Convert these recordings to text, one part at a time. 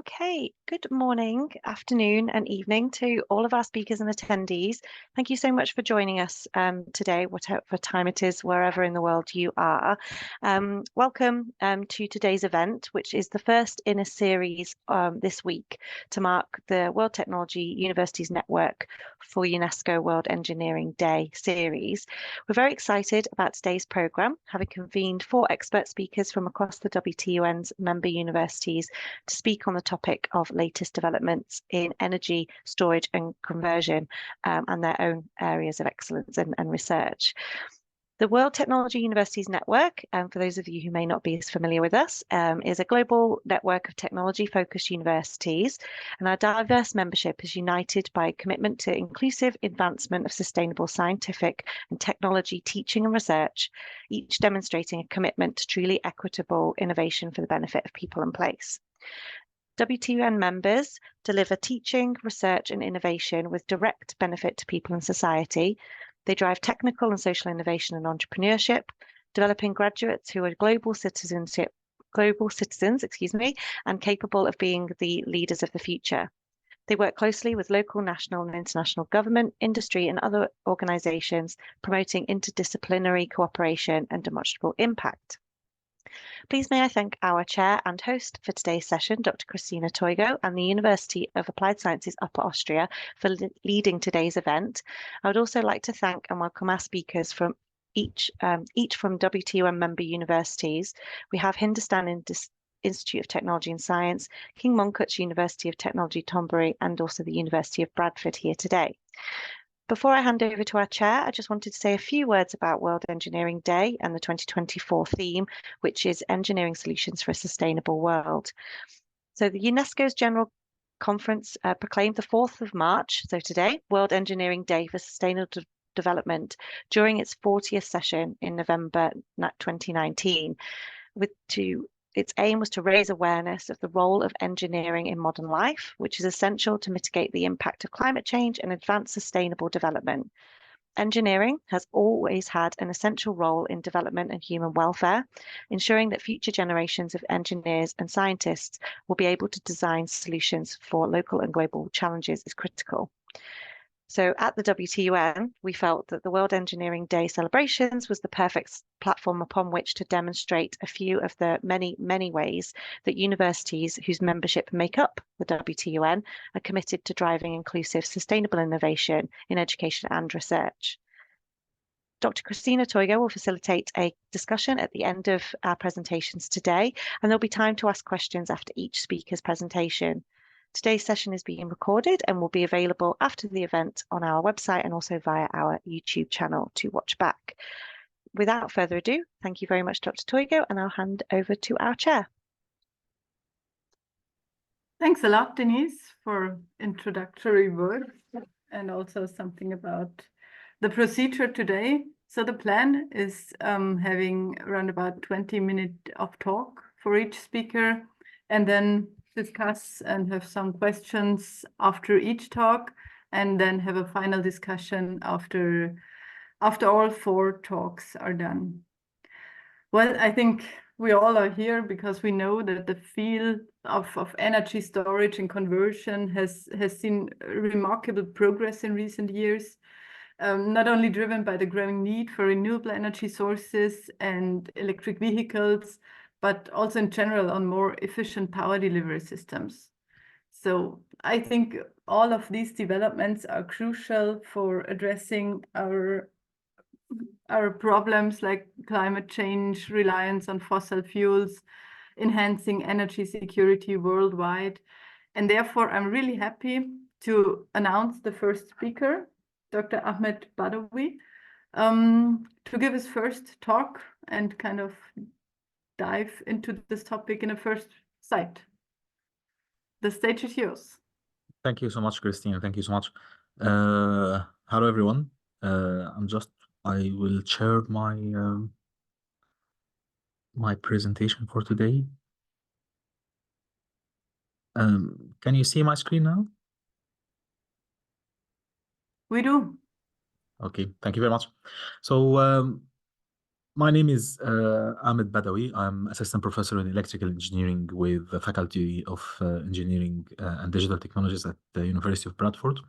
Okay, good morning, afternoon, and evening to all of our speakers and attendees. Thank you so much for joining us today, whatever time it is, wherever in the world you are. Welcome to today's event, which is the first in a series this week to mark the World Technology Universities Network for UNESCO World Engineering Day series. We're very excited about today's programme, having convened 4 expert speakers from across the WTUN's member universities to speak on the topic of latest developments in energy storage and conversion and their own areas of excellence and research. The World Technology Universities Network, for those of you who may not be as familiar with us, is a global network of technology-focused universities, and our diverse membership is united by a commitment to inclusive advancement of sustainable scientific and technology teaching and research, each demonstrating a commitment to truly equitable innovation for the benefit of people and place. WTUN members deliver teaching, research and innovation with direct benefit to people and society. They drive technical and social innovation and entrepreneurship, developing graduates who are global citizens, and capable of being the leaders of the future. They work closely with local, national and international government, industry and other organisations, promoting interdisciplinary cooperation and demonstrable impact. Please may I thank our chair and host for today's session, Dr. Christina Toigo, and the University of Applied Sciences Upper Austria for leading today's event. I would also like to thank and welcome our speakers from each from WTUN member universities. We have Hindustan Institute of Technology and Science, King Mongkut's University of Technology Thonburi, and also the University of Bradford here today. Before I hand over to our chair, I just wanted to say a few words about World Engineering Day and the 2024 theme, which is Engineering Solutions for a Sustainable World. So the UNESCO's General Conference proclaimed the 4th of March, so today, World Engineering Day for Sustainable Development during its 40th session in November 2019, its aim was to raise awareness of the role of engineering in modern life, which is essential to mitigate the impact of climate change and advance sustainable development. Engineering has always had an essential role in development and human welfare. Ensuring that future generations of engineers and scientists will be able to design solutions for local and global challenges is critical. So at the WTUN, we felt that the World Engineering Day celebrations was the perfect platform upon which to demonstrate a few of the many, many ways that universities whose membership make up the WTUN are committed to driving inclusive, sustainable innovation in education and research. Dr. Christina Toigo will facilitate a discussion at the end of our presentations today, and there'll be time to ask questions after each speaker's presentation. Today's session is being recorded and will be available after the event on our website and also via our YouTube channel to watch back. Without further ado, thank you very much, Dr. Toigo, and I'll hand over to our chair. Thanks a lot, Denise, for introductory words and also something about the procedure today. So the plan is having around about 20 minutes of talk for each speaker, and then discuss and have some questions after each talk, and then have a final discussion after all 4 talks are done. Well, I think we all are here because we know that the field of energy storage and conversion has seen remarkable progress in recent years, not only driven by the growing need for renewable energy sources and electric vehicles, but also in general on more efficient power delivery systems. So I think all of these developments are crucial for addressing our problems like climate change, reliance on fossil fuels, enhancing energy security worldwide. And therefore, I'm really happy to announce the first speaker, Dr. Ahmed Badawy, to give his first talk and kind of dive into this topic in a first sight. The stage is yours. Thank you so much, Christine. Thank you so much. Hello, everyone. I will share my my presentation for today. Can you see my screen now? We do. Okay, thank you very much. So My name is Ahmed Badawy. I'm assistant professor in electrical engineering with the Faculty of Engineering and Digital Technologies at the University of Bradford.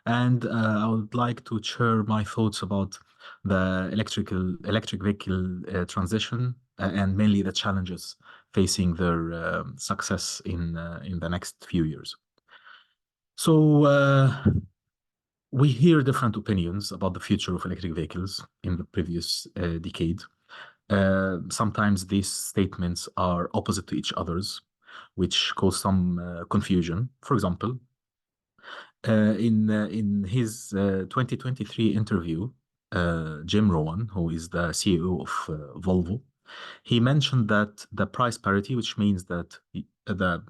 And I would like to share my thoughts about the electric vehicle transition and mainly the challenges facing their success in the next few years. So we hear different opinions about the future of electric vehicles in the previous decade. Sometimes these statements are opposite to each other's, which cause some confusion. For example, in his 2023 interview, Jim Rowan, who is the CEO of Volvo, he mentioned that the price parity, which means that the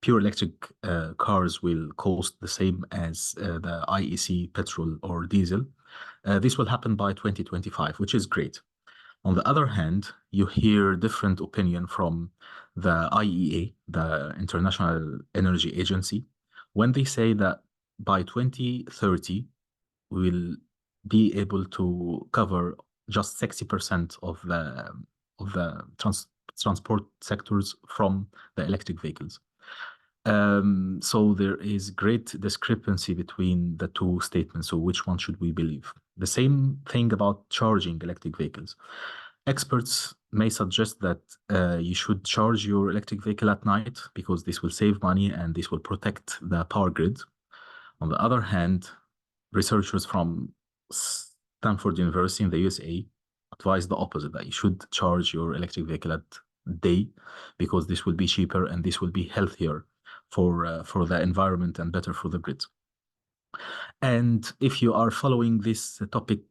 pure electric cars will cost the same as the IEC petrol or diesel. This will happen by 2025, which is great. On the other hand, you hear different opinion from the IEA, the International Energy Agency, when they say that by 2030, we'll be able to cover just 60% of the transport sectors from the electric vehicles. So there is great discrepancy between the two statements. So which one should we believe? The same thing about charging electric vehicles. Experts may suggest that you should charge your electric vehicle at night because this will save money and this will protect the power grid. On the other hand, researchers from Stanford University in the USA advise the opposite, that you should charge your electric vehicle at day because this will be cheaper and this will be healthier for the environment and better for the grid. And if you are following this topic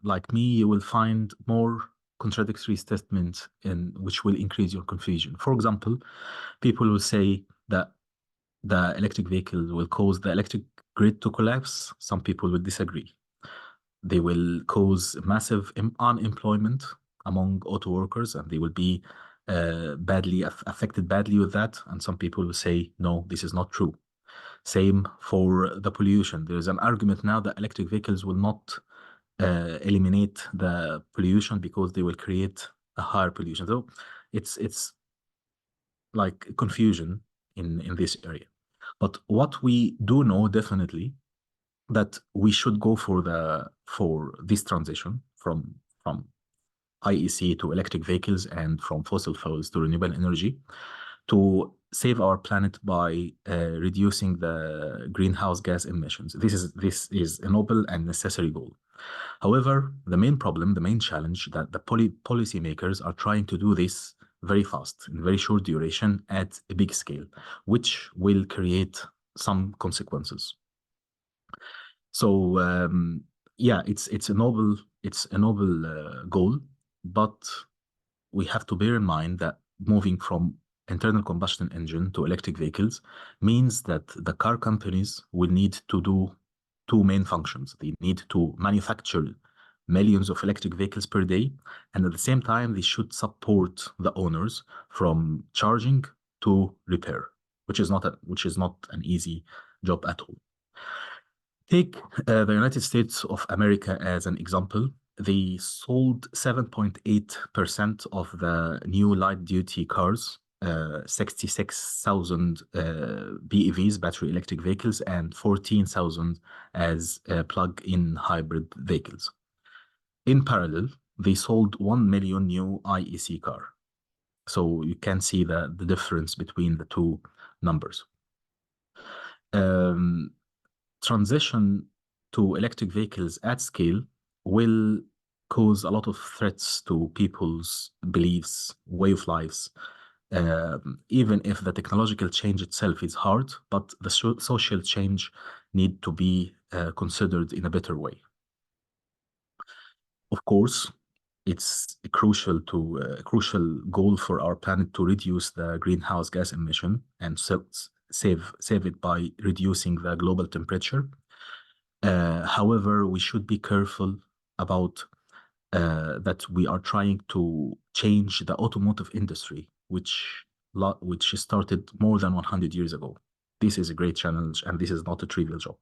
like me, you will find more contradictory statements which will increase your confusion. For example, people will say that the electric vehicle will cause the electric grid to collapse. Some people will disagree. They will cause massive unemployment among auto workers, and they will be affected badly with that. And some people will say, no, this is not true. Same for the pollution. There is an argument now that electric vehicles will not eliminate the pollution because they will create a higher pollution. So it's like confusion in this area. But what we do know definitely that we should go for this transition from IEC to electric vehicles and from fossil fuels to renewable energy to save our planet by reducing the greenhouse gas emissions. This is a noble and necessary goal. However, the main problem, the main challenge that the policymakers are trying to do this very fast, in very short duration, at a big scale, which will create some consequences. So yeah, it's a noble goal, but we have to bear in mind that moving from internal combustion engine to electric vehicles means that the car companies will need to do two main functions. They need to manufacture millions of electric vehicles per day, and at the same time, they should support the owners from charging to repair, which is not an easy job at all. Take the United States of America as an example. They sold 7.8% of the new light-duty cars, 66,000 BEVs, battery electric vehicles, and 14,000 as plug-in hybrid vehicles. In parallel, they sold 1 million new IEC car. So you can see the difference between the two numbers. Transition to electric vehicles at scale will cause a lot of threats to people's beliefs, way of lives, even if the technological change itself is hard, but the social change need to be considered in a better way. Of course, it's a crucial goal for our planet to reduce the greenhouse gas emission and save it by reducing the global temperature. However, we should be careful about that we are trying to change the automotive industry, which started more than 100 years ago. This is a great challenge, and this is not a trivial job.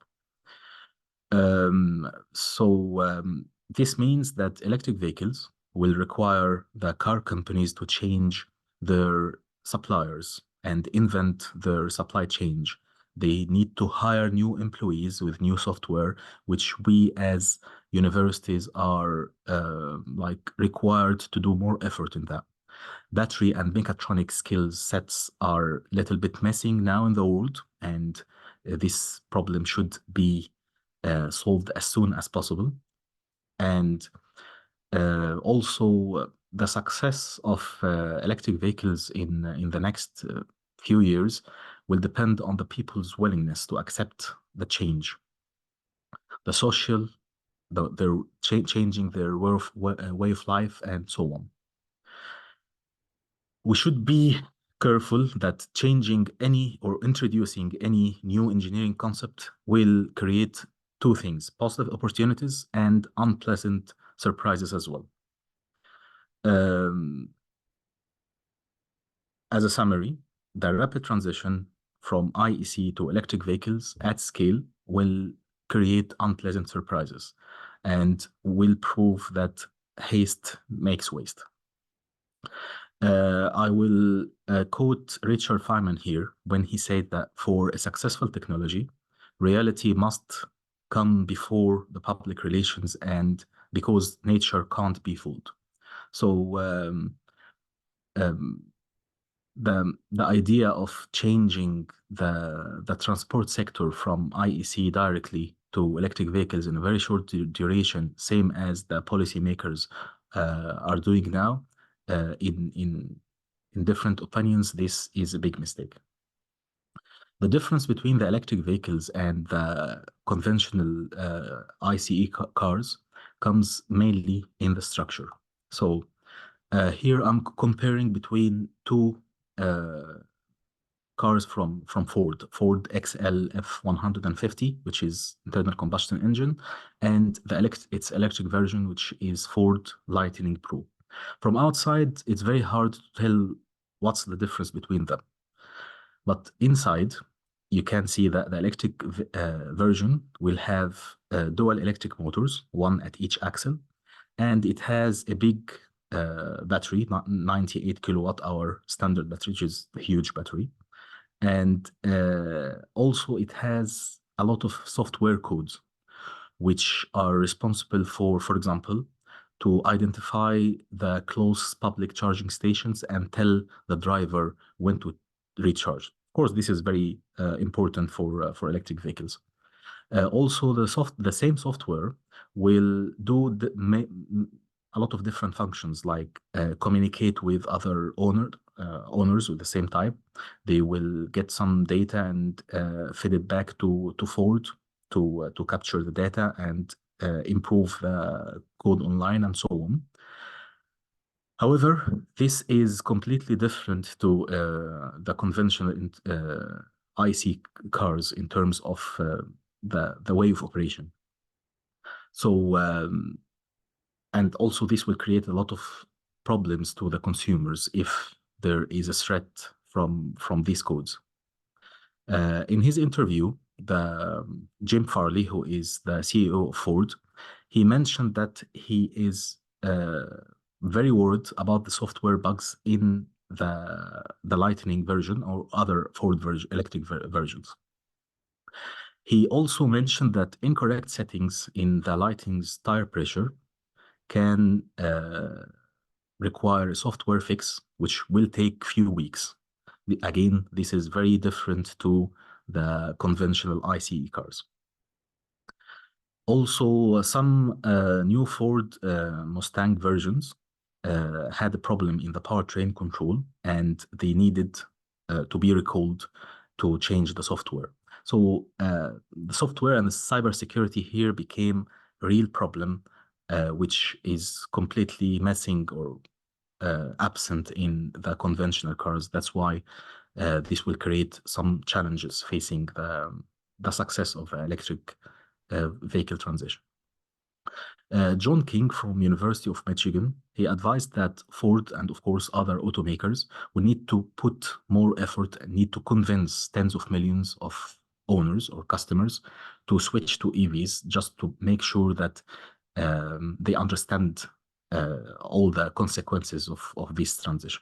This means that electric vehicles will require the car companies to change their suppliers and invent their supply chain. They need to hire new employees with new software, which we as universities are like required to do more effort in that. Battery and mechatronic skill sets are a little bit missing now in the world, and this problem should be solved as soon as possible. And also the success of electric vehicles in the next few years will depend on the people's willingness to accept the change, the social, their changing their way of life, and so on. We should be careful that changing any or introducing any new engineering concept will create two things: positive opportunities and unpleasant surprises as well. As a summary, the rapid transition from IEC to electric vehicles at scale will create unpleasant surprises and will prove that haste makes waste. I will quote Richard Feynman here when he said that for a successful technology, reality must come before the public relations, and because nature can't be fooled. So the idea of changing the transport sector from IEC directly to electric vehicles in a very short duration, same as the policymakers are doing now, in different opinions, this is a big mistake. The difference between the electric vehicles and the conventional ICE cars comes mainly in the structure. So here I'm comparing between two cars from Ford XL F150, which is internal combustion engine, and its electric version, which is Ford Lightning Pro. From outside, it's very hard to tell what's the difference between them. But inside, you can see that the electric version will have dual electric motors, one at each axle, and it has a big battery, 98 kilowatt hour standard battery, which is a huge battery. And also it has a lot of software codes, which are responsible for example, to identify the close public charging stations and tell the driver when to recharge. Of course, this is very important for electric vehicles. Also, the same software will do a lot of different functions, like communicate with other owners with the same type. They will get some data and feed it back to Ford to capture the data and improve the code online and so on. However, this is completely different to the conventional IC cars in terms of the way of operation. So, and also this will create a lot of problems to the consumers if there is a threat from these codes. In his interview, Jim Farley, who is the CEO of Ford, he mentioned that he is very worried about the software bugs in the Lightning version or other Ford electric versions. He also mentioned that incorrect settings in the Lightning's tire pressure can require a software fix, which will take few weeks. Again, this is very different to the conventional ICE cars. Also, some new Ford Mustang versions had a problem in the powertrain control, and they needed to be recalled to change the software. So the software and the cybersecurity here became a real problem, which is completely missing or absent in the conventional cars. That's why this will create some challenges facing the success of electric vehicle transition. John King from University of Michigan, he advised that Ford and of course other automakers will need to put more effort and need to convince tens of millions of owners or customers to switch to EVs, just to make sure that they understand all the consequences of this transition.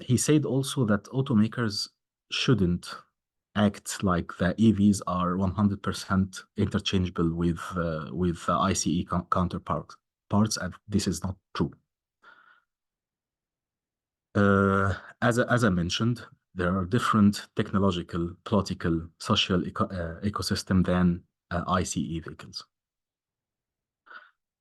He said also that automakers shouldn't act like the EVs are 100% interchangeable with ICE counterparts, and this is not true. As I mentioned, there are different technological, political, social ecosystem than ICE vehicles.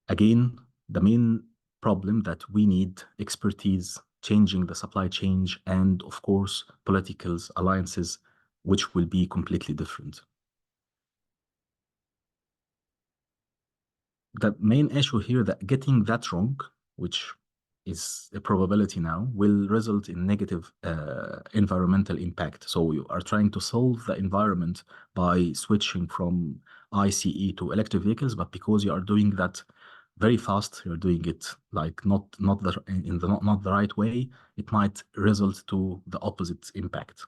Again, the main problem that we need expertise, changing the supply chain, and of course, political alliances, which will be completely different. The main issue here that getting that wrong, which is a probability now, will result in negative environmental impact. So you are trying to solve the environment by switching from ICE to electric vehicles, but because you are doing that very fast, you're doing it like not the right way, it might result to the opposite impact.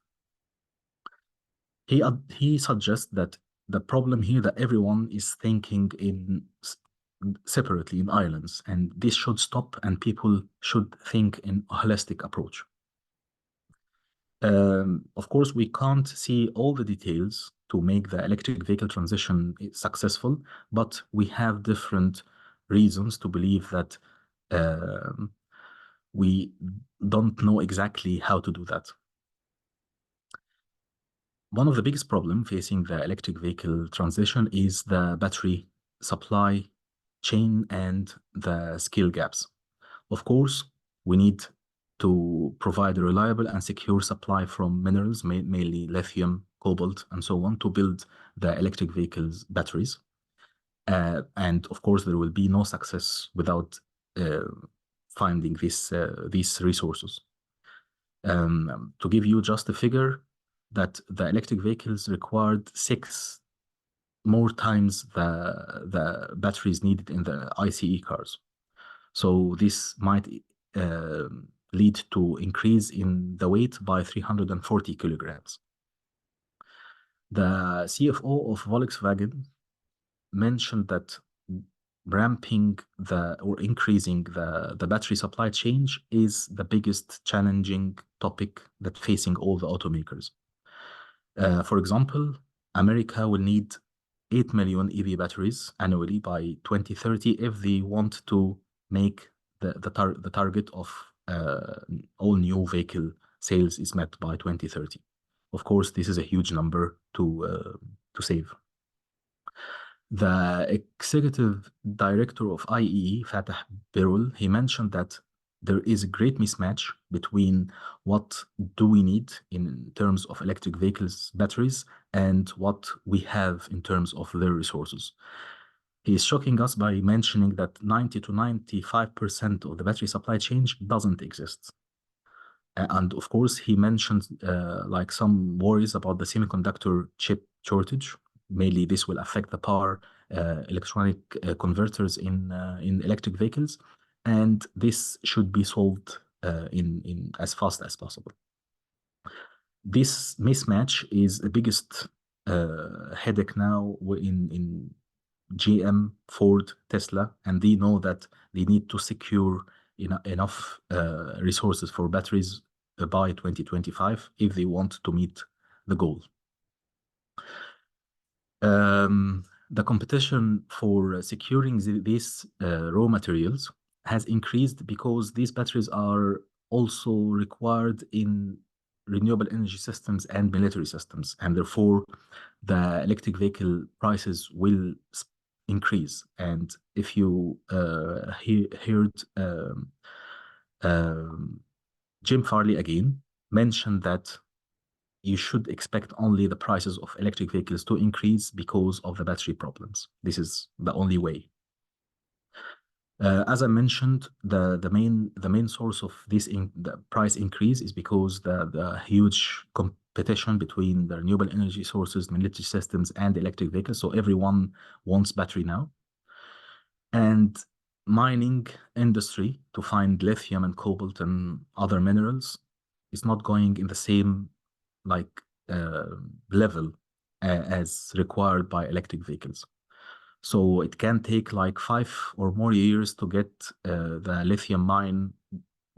He suggests that the problem here that everyone is thinking in separately in islands, and this should stop, and people should think in a holistic approach. Of course, we can't see all the details to make the electric vehicle transition successful, but we have different reasons to believe that we don't know exactly how to do that. One of the biggest problems facing the electric vehicle transition is the battery supply chain and the skill gaps. Of course, we need to provide a reliable and secure supply from minerals, mainly lithium, cobalt, and so on, to build the electric vehicles batteries. And of course, there will be no success without finding these resources. To give you just a figure, that the electric vehicles required 6 more times the batteries needed in the ICE cars. So this might lead to increase in the weight by 340 kilograms. The CFO of Volkswagen mentioned that ramping or increasing the battery supply chain is the biggest challenging topic that facing all the automakers. For example, America will need 8 million EV batteries annually by 2030 if they want to make the target of all new vehicle sales is met by 2030. Of course, this is a huge number to save. The executive director of IEE, Fatah Birul, he mentioned that there is a great mismatch between what do we need in terms of electric vehicles batteries and what we have in terms of their resources. He is shocking us by mentioning that 90 to 95% of the battery supply chain doesn't exist. And of course, he mentioned like some worries about the semiconductor chip shortage. Mainly, this will affect the power electronic converters in electric vehicles, and this should be solved in as fast as possible. This mismatch is the biggest headache now in GM, Ford, Tesla, and they know that they need to secure enough resources for batteries by 2025 if they want to meet the goal. The competition for securing these raw materials has increased because these batteries are also required in renewable energy systems and military systems, and therefore the electric vehicle prices will increase. And if you heard Jim Farley again mentioned that you should expect only the prices of electric vehicles to increase because of the battery problems. This is the only way. As I mentioned, the main source of this the price increase is because the huge competition between the renewable energy sources, military systems, and electric vehicles. So everyone wants battery now. And mining industry to find lithium and cobalt and other minerals is not going in the same level as required by electric vehicles. So it can take like 5 or more years to get the lithium mine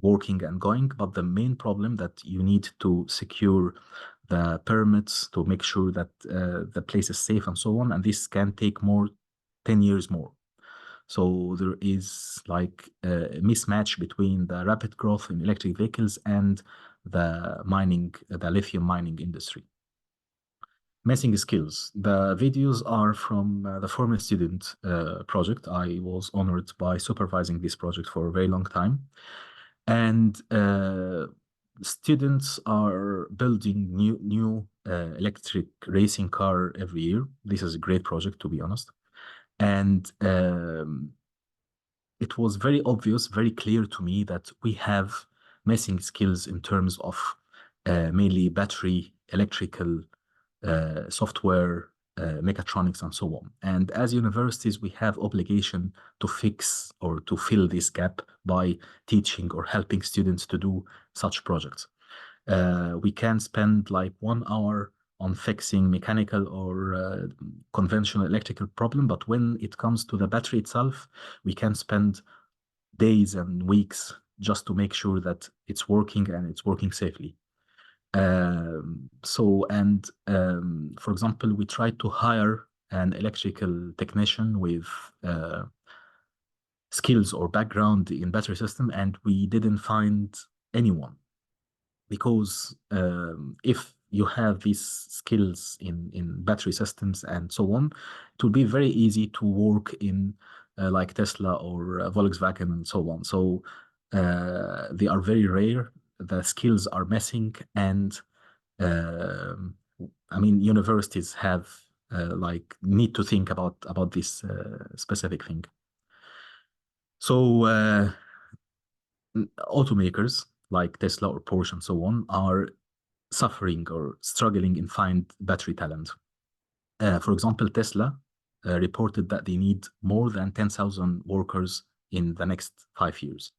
working and going. But the main problem that you need to secure the permits to make sure that the place is safe and so on. And this can take 10 years more. So there is like a mismatch between the rapid growth in electric vehicles and the lithium mining industry. Missing skills. The videos are from the former student project. I was honored by supervising this project for a very long time. And students are building new electric racing car every year. This is a great project, to be honest. And it was very obvious, very clear to me that we have missing skills in terms of mainly battery, electrical, software, mechatronics, and so on. And as universities, we have obligation to fix or to fill this gap by teaching or helping students to do such projects. We can spend like 1 hour on fixing mechanical or conventional electrical problem, but when it comes to the battery itself, we can spend days and weeks just to make sure that it's working and it's working safely. For example, we tried to hire an electrical technician with skills or background in battery system, and we didn't find anyone. Because if you have these skills in battery systems and so on, it will be very easy to work in like Tesla or Volkswagen and so on. So they are very rare. The skills are missing, and I mean, universities have like need to think about this specific thing. So automakers like Tesla or Porsche and so on are suffering or struggling in find battery talent. For example, Tesla reported that they need more than 10,000 workers in the next 5 years.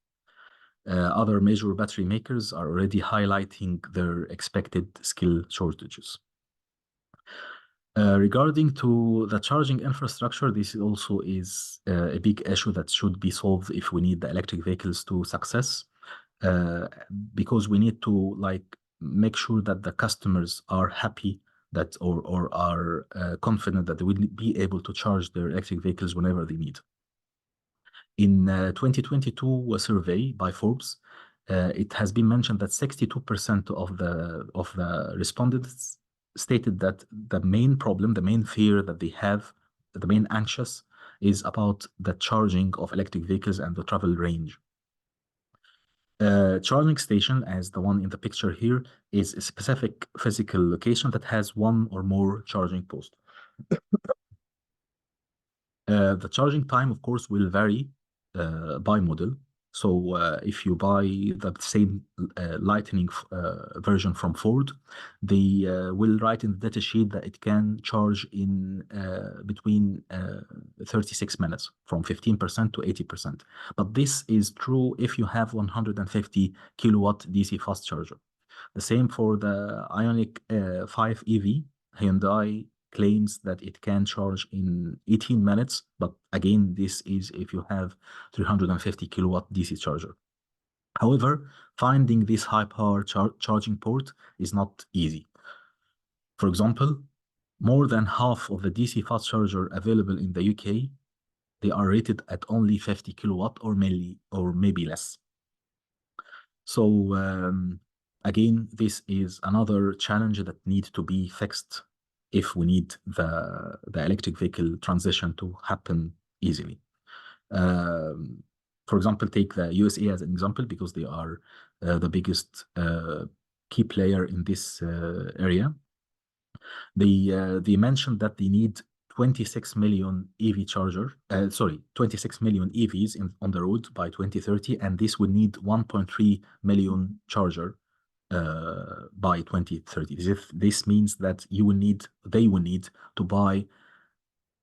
Other major battery makers are already highlighting their expected skill shortages. Regarding to the charging infrastructure, this also is a big issue that should be solved if we need the electric vehicles to success, because we need to like make sure that the customers are happy that or are confident that they will be able to charge their electric vehicles whenever they need. In 2022, a survey by Forbes, it has been mentioned that 62% of the respondents stated that the main problem, the main fear that they have, the main anxious, is about the charging of electric vehicles and the travel range. Charging station, as the one in the picture here, is a specific physical location that has one or more charging posts. The charging time, of course, will vary by model. So if you buy the same Lightning version from Ford, they will write in the data sheet that it can charge in between 36 minutes, from 15% to 80%. But this is true if you have 150 kilowatt DC fast charger. The same for the Ioniq 5 EV. Hyundai claims that it can charge in 18 minutes, but again, this is if you have 350 kilowatt DC charger. However, finding this high power charging port is not easy. For example, more than half of the DC fast charger available in the UK, they are rated at only 50 kilowatt or maybe less. So again, this is another challenge that needs to be fixed if we need the electric vehicle transition to happen easily. For example, take the USA as an example, because they are the biggest key player in this area. They mentioned that they need 26 million 26 million EVs on the road by 2030, and this would need 1.3 million charger by 2030. This means that they will need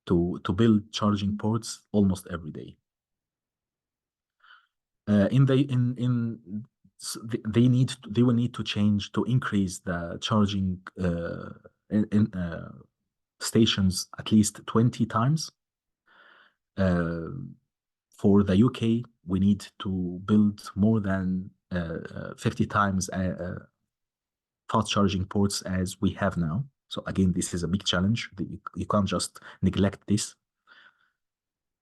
to build charging ports almost every day. They will need to change to increase the charging stations at least 20 times. For the UK, we need to build more than 50 times fast charging ports as we have now. So again, this is a big challenge. You can't just neglect this.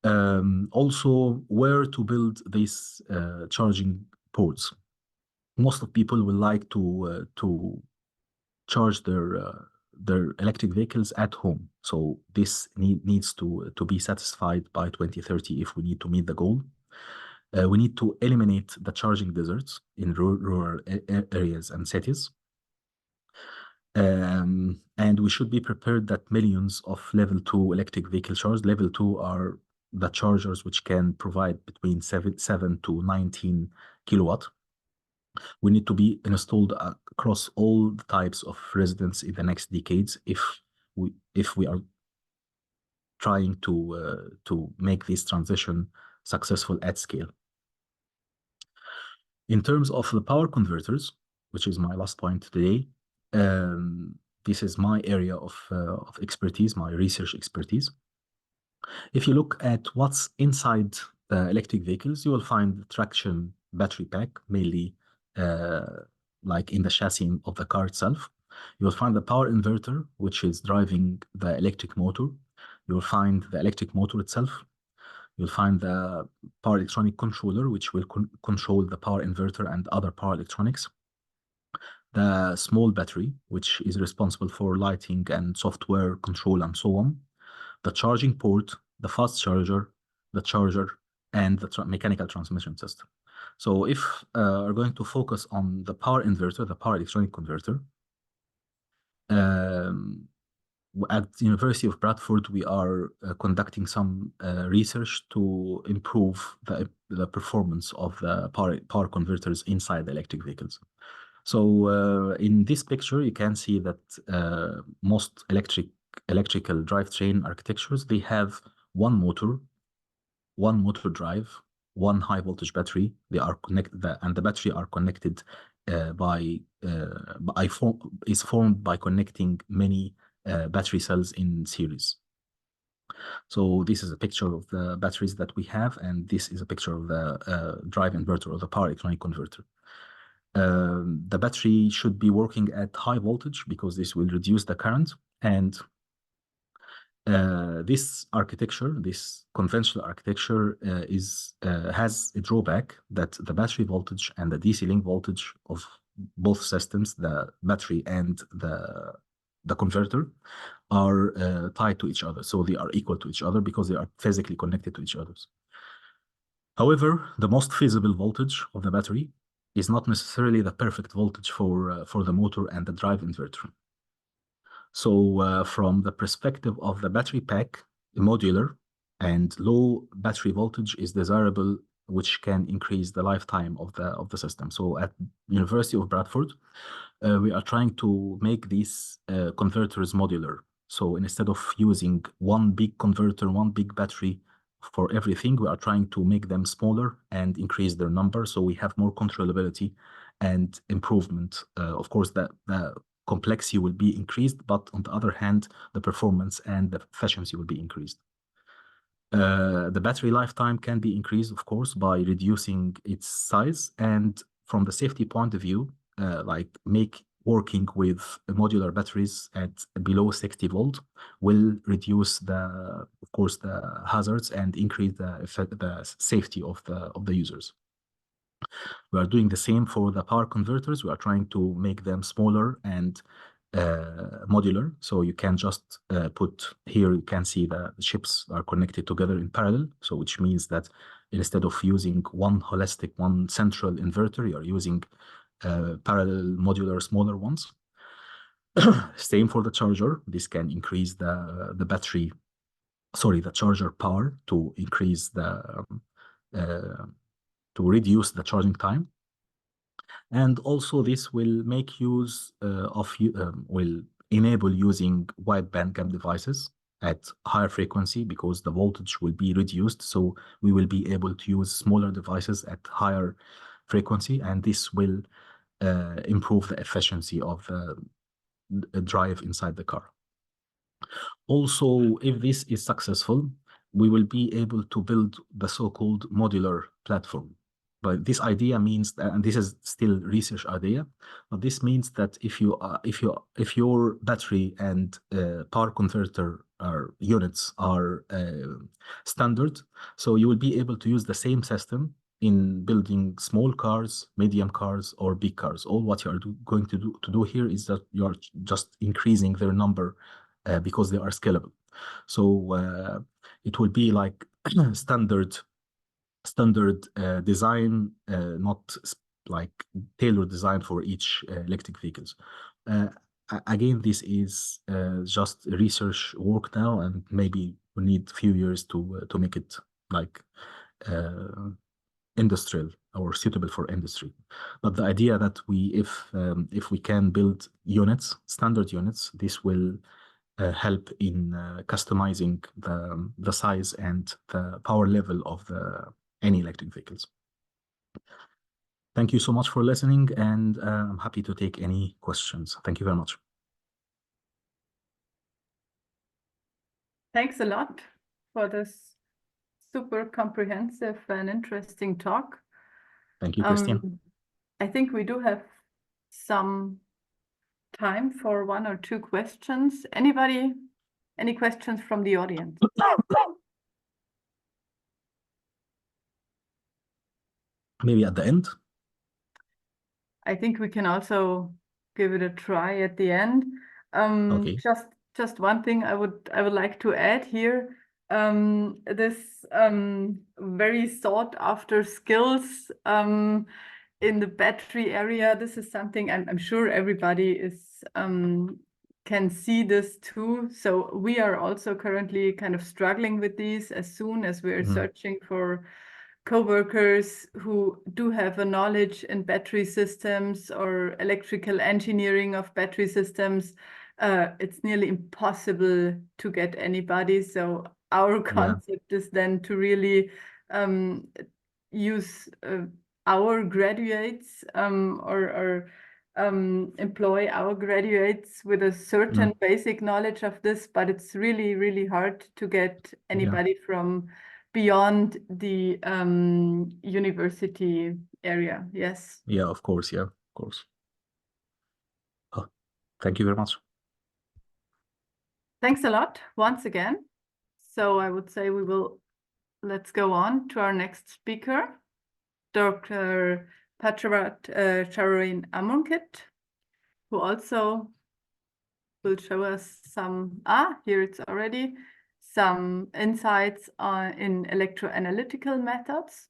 Also, where to build these charging ports? Most of people will like to charge their electric vehicles at home. So this needs to be satisfied by 2030 if we need to meet the goal. We need to eliminate the charging deserts in rural areas and cities. And we should be prepared that millions of level 2 electric vehicle chargers. Level 2 are the chargers which can provide between 7 to 19 kilowatt. We need to be installed across all the types of residents in the next decades if we are trying to make this transition successful at scale. In terms of the power converters, which is my last point today, this is my area of expertise, my research expertise. If you look at what's inside electric vehicles, you will find the traction battery pack, mainly like in the chassis of the car itself. You will find the power inverter, which is driving the electric motor. You will find the electric motor itself. You'll find the power electronic controller, which will control the power inverter and other power electronics. The small battery, which is responsible for lighting and software control and so on. The charging port, the fast charger, the charger, and the mechanical transmission system. So if we're going to focus on the power inverter, the power electronic converter, at the University of Bradford, we are conducting some research to improve the performance of the power converters inside the electric vehicles. So in this picture, you can see that most electrical drivetrain architectures, they have one motor drive, one high voltage battery. They are connected, and the battery are connected is formed by connecting many battery cells in series. So this is a picture of the batteries that we have, and this is a picture of the drive inverter or the power electronic converter. The battery should be working at high voltage because this will reduce the current. And this architecture, this conventional architecture, has a drawback that the battery voltage and the DC link voltage of both systems, the battery and the converter, are tied to each other. So they are equal to each other because they are physically connected to each other. However, the most feasible voltage of the battery is not necessarily the perfect voltage for the motor and the drive inverter. So from the perspective of the battery pack, modular and low battery voltage is desirable, which can increase the lifetime of the system. So at University of Bradford, we are trying to make these converters modular. So instead of using one big converter, one big battery for everything, we are trying to make them smaller and increase their number so we have more controllability and improvement. Of course, the complexity will be increased, but on the other hand, the performance and the efficiency will be increased. The battery lifetime can be increased, of course, by reducing its size. And from the safety point of view, working with modular batteries at below 60 volt will reduce of course, the hazards and increase the safety of the users. We are doing the same for the power converters. We are trying to make them smaller and modular. So you can just put here, you can see the chips are connected together in parallel. So which means that instead of using one central inverter, you're using parallel modular smaller ones. Same for the charger. This can increase the charger power to increase to reduce the charging time. And also this will make use will enable using wide bandgap devices at higher frequency because the voltage will be reduced. So we will be able to use smaller devices at higher frequency, and this will improve the efficiency of the drive inside the car. Also, if this is successful, we will be able to build the so-called modular platform. But this idea means that, and this is still research idea, but this means that if your battery and power converter units are standard, so you will be able to use the same system in building small cars, medium cars, or big cars. All what you are going to do here is that you are just increasing their number because they are scalable. So it will be like standard design, not like tailored design for each electric vehicles. Again, this is just research work now, and maybe we need a few years to make it like industrial or suitable for industry. But the idea that if we can build units, standard units, this will help in customizing the size and the power level of any electric vehicles. Thank you so much for listening, and I'm happy to take any questions. Thank you very much. Thanks a lot for this super comprehensive and interesting talk. Thank you, Christian. I think we do have some time for 1 or 2 questions. Anybody, any questions from the audience? Maybe at the end. I think we can also give it a try at the end. Okay. Just one thing I would like to add here. This very sought after skills in the battery area. This is something I'm sure everybody is can see this too. So we are also currently kind of struggling with these as soon as we are searching for co-workers who do have a knowledge in battery systems or electrical engineering of battery systems. It's nearly impossible to get anybody. So our concept is then to really use our graduates or employ our graduates with a certain basic knowledge of this, but it's really, really hard to get anybody from beyond the university area. Yes. Yeah, of course. Yeah, of course. Oh, thank you very much. Thanks a lot once again. So I would say let's go on to our next speaker, Dr. Patcharawat Charoen-amornkitt, who also will show us some, here it's already, some insights in electroanalytical methods.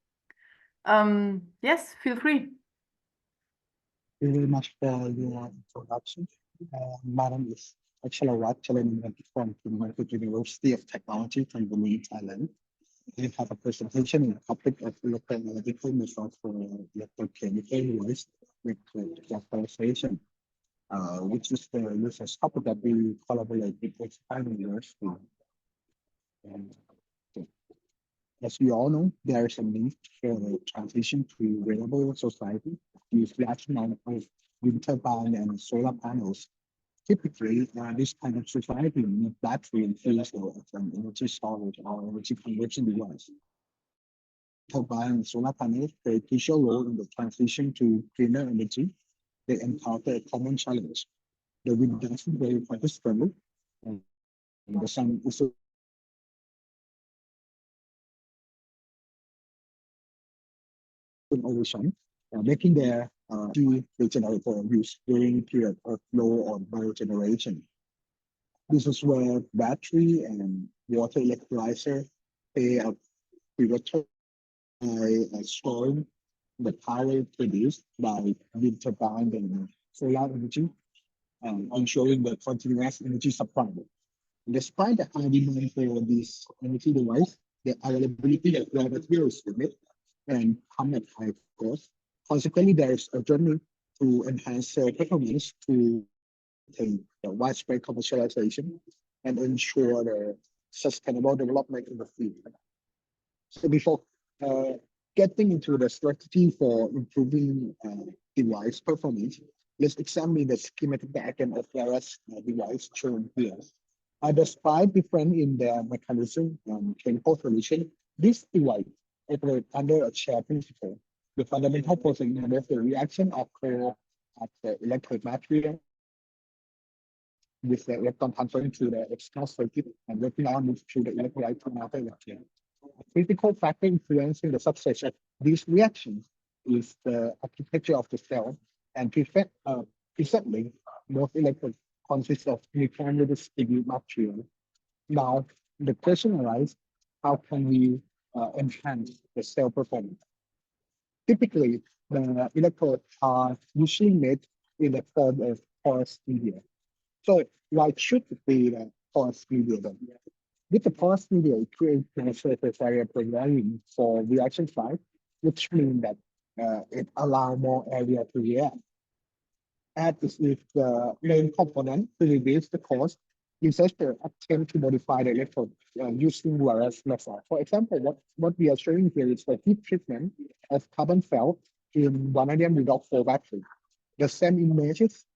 Yes, feel free. Thank you very much for your introduction. My name is Patcharawat Charoen-amornkitt from Mongkut University of Technology, Thonburi, Thailand. We have a presentation in the topic of electroanalytical methods for electrochemical device with characterization, which is the research topic that we collaborate with Einstein University. As we all know, there is a need for a transition to a renewable society with large amount of wind turbine and solar panels. Typically, this kind of society needs battery and fuel cell as an energy storage or energy conversion device. Turbine and solar panels play a crucial role in the transition to cleaner energy. They encounter a common challenge. The wind doesn't very quite stable, and the sun is overshine, making their generator use during period of low or no generation. This is where battery and water electrolyzer play a pivotal by storing the power produced by wind turbine and solar energy, and ensuring the continuous energy supply. Despite the high demand for this energy device, the availability of raw materials is limited and come at high cost. Consequently, there is a journey to enhance performance to attain the widespread commercialization and ensure the sustainable development in the field. So before getting into the strategy for improving device performance, let's examine the schematic diagram of various device shown here. Despite different in their mechanism and chemical solution, these devices operate under a shared principle. The fundamental process in which the reaction occurs at the electrode material with the electron transferring to the external circuit and working on moves through the electrolyte to another electron. A critical factor influencing the success of these reactions is the architecture of the cell, and presently, most electrodes consist of uniformly distributed material. Now, the question arises, how can we enhance the cell performance? Typically, the electrodes are usually made in the form of porous media. So why should it be the porous media then? With the porous media, it creates a surface area programming for reaction site, which means that it allows more area to react. As is if the main component to reduce the cost, researchers attempt to modify the electrode using various methods. For example, what we are showing here is the heat treatment of carbon felt in vanadium redox battery. The same images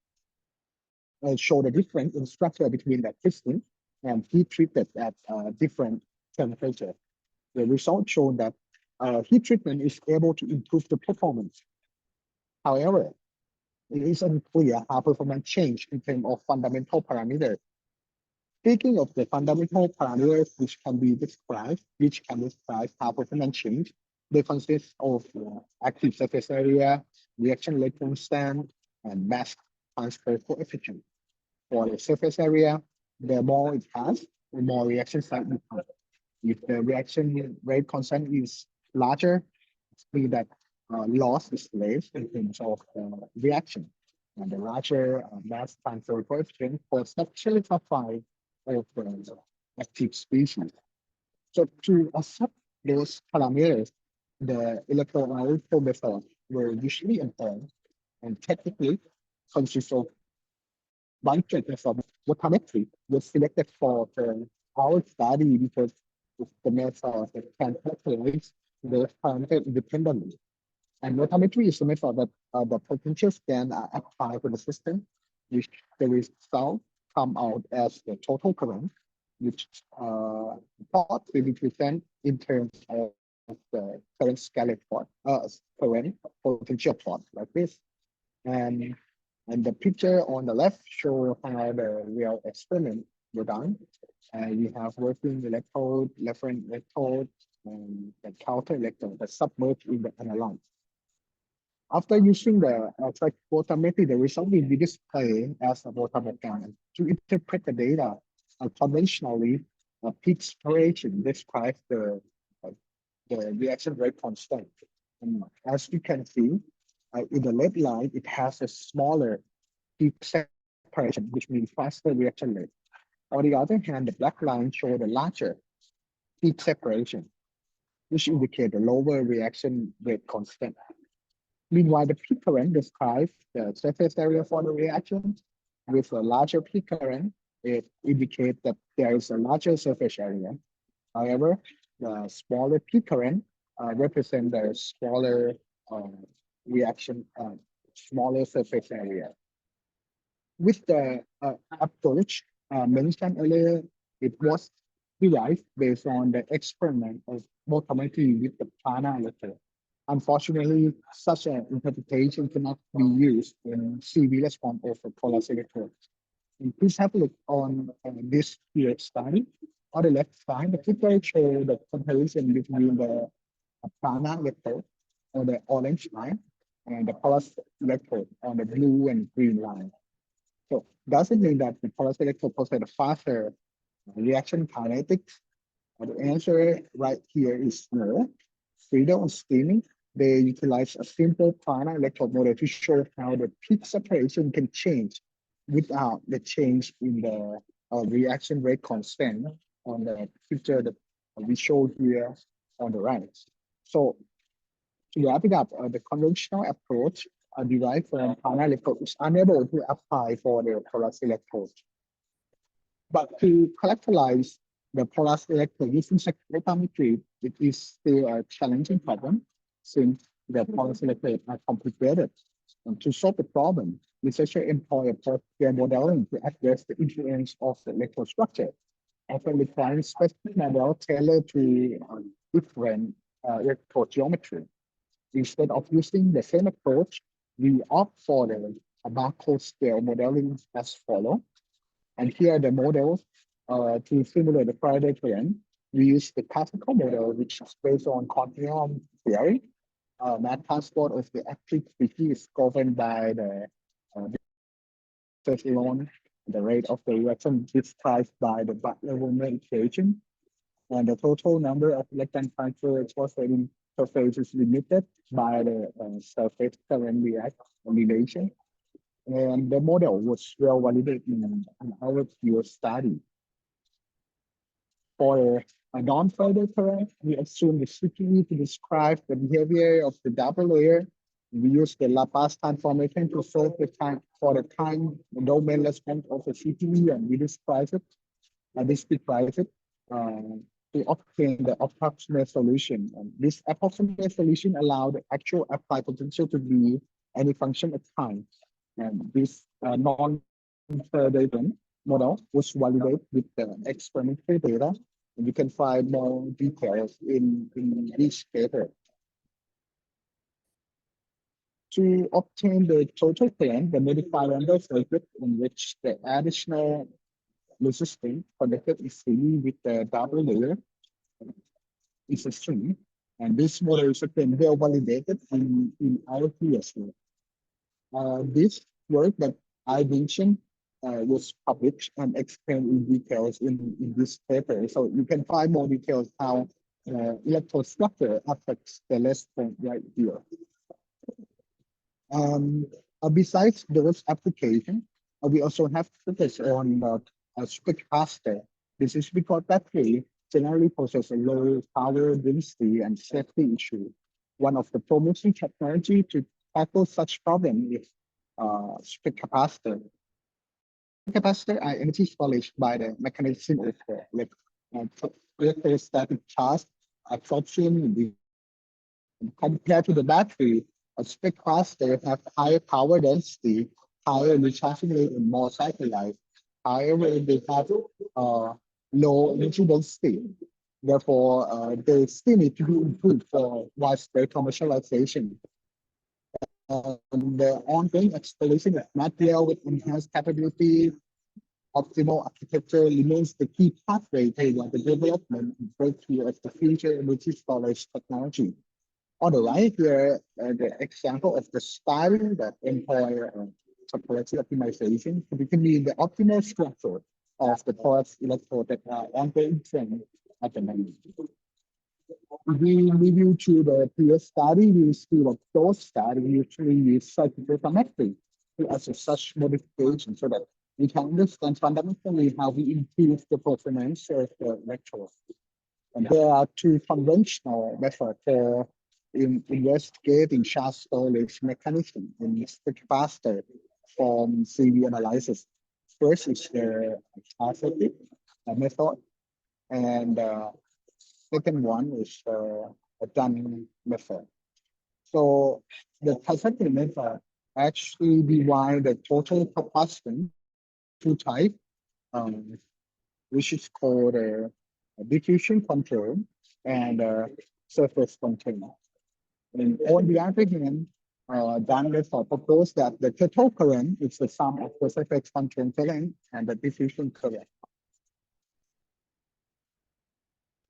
show the difference in structure between the piston and heat treated at different temperature. The results show that heat treatment is able to improve the performance. However, it is unclear how performance change in terms of fundamental parameters. Speaking of the fundamental parameters which can describe how performance change, they consist of active surface area, reaction rate constant, and mass transfer coefficient. For the surface area, the more it has, the more reaction site it has. If the reaction rate constant is larger, it means that loss is less in terms of reaction. And the larger mass transfer coefficient for substrate of active species. So to accept those parameters, the electroanalytical methods were usually employed and technically consist of bunch of photometry was selected for our study because the method that can calculate the parameter independently. And photometry is a method that the potential scan are applied to the system, which the result come out as the total current, which plot will be presented in terms of the current scalar plot, current potential plot like this. And the picture on the left shows how the real experiment were done. You have working electrode, reference electrode, and the counter electrode that submerged in the analyte. After using the photometry, the result will be displayed as a photomechanism. To interpret the data, conventionally, peak separation describes the reaction rate constant. And as you can see, in the red line, it has a smaller peak separation, which means faster reaction rate. On the other hand, the black line shows the larger peak separation, which indicates the lower reaction rate constant. Meanwhile, the peak current describes the surface area for the reaction. With a larger peak current, it indicates that there is a larger surface area. However, the smaller peak current represents the smaller reaction, smaller surface area. With the approach mentioned earlier, it was derived based on the experiment of photometry with the Prana electrode. Unfortunately, such an interpretation cannot be used in CV response of a porous electrode. Please have a look on this here study. On the left side, the figure shows the comparison between the Prana electrode on the orange line and the porous electrode on the blue and green line. So does it mean that the porous electrode possesses a faster reaction kinetics? The answer right here is no. Friedel and Steaming, they utilize a simple Prana electrode model to show how the peak separation can change without the change in the reaction rate constant on the picture that we show here on the right. So to wrap it up, the conventional approach derived from Prana electrode is unable to apply for the porous electrode. But to characterize the porous electrode using spectrophotometry, it is still a challenging problem since the porous electrodes are complicated. And to solve the problem, researchers employ a post-care modeling to address the influence of the electrostructure, often requiring specific model tailored to different electrogeometry. Instead of using the same approach, we opt for the macro scale modeling as follows. And here are the models to simulate the Faraday current. We use the classical model, which is based on continuum theory. Mass transport of the active species is governed by the alone, the rate of the reaction described by the Butler-Woolman equation. And the total number of electron transfer exposing surface is limited by the surface current relation. And the model was well validated in our field study. For a non-Faraday current, we assume the CPE to describe the behavior of the double layer. We use the Laplace transformation to solve the time for the time domain response of the CPE, and we describe it, to obtain the approximate solution. And this approximate solution allows the actual applied potential to be any function of time. And this non-Faraday model was validated with the experimental data. And you can find more details in this paper. To obtain the total current, the modified random circuit in which the additional resistance connected is series with the double layer is a string. And this model is again well validated in our field as well. This work that I mentioned was published and explained in details in this paper. So you can find more details how electrostructure affects the response right here. Besides those applications, we also have focus on switch capacitor. This is because battery generally poses a low power density and safety issue. One of the promising technology to tackle such problem is switch capacitor. Capacitor are energy storage by the mechanism of electrostatic charge absorption. Compared to the battery, a switch capacitor have higher power density, higher recharging rate, and more cycle life. However, they have low energy density. Therefore, they still need to be improved for widespread commercialization. The ongoing exploration of material with enhanced capability, optimal architecture remains the key pathway toward the development and breakthrough of the future energy storage technology. On the right here, the example of the styrene that employ topology optimization to determine the optimal structure of the porous electrode that are ongoing trend at the moment. We review to the previous study, we see that those studies usually use circuit geometry to assess such modifications so that we can understand fundamentally how we improve the performance of the electrode. And there are two conventional methods for investigating charge storage mechanism in switch capacitor from CV analysis. First is the charge circuit method, and second one is a Dunn method. So the Patcharawat method actually divide the total capacitance to type, which is called diffusion control and surface control. And on the other hand, Dunn method proposed that the total current is the sum of the surface control current and the diffusion current.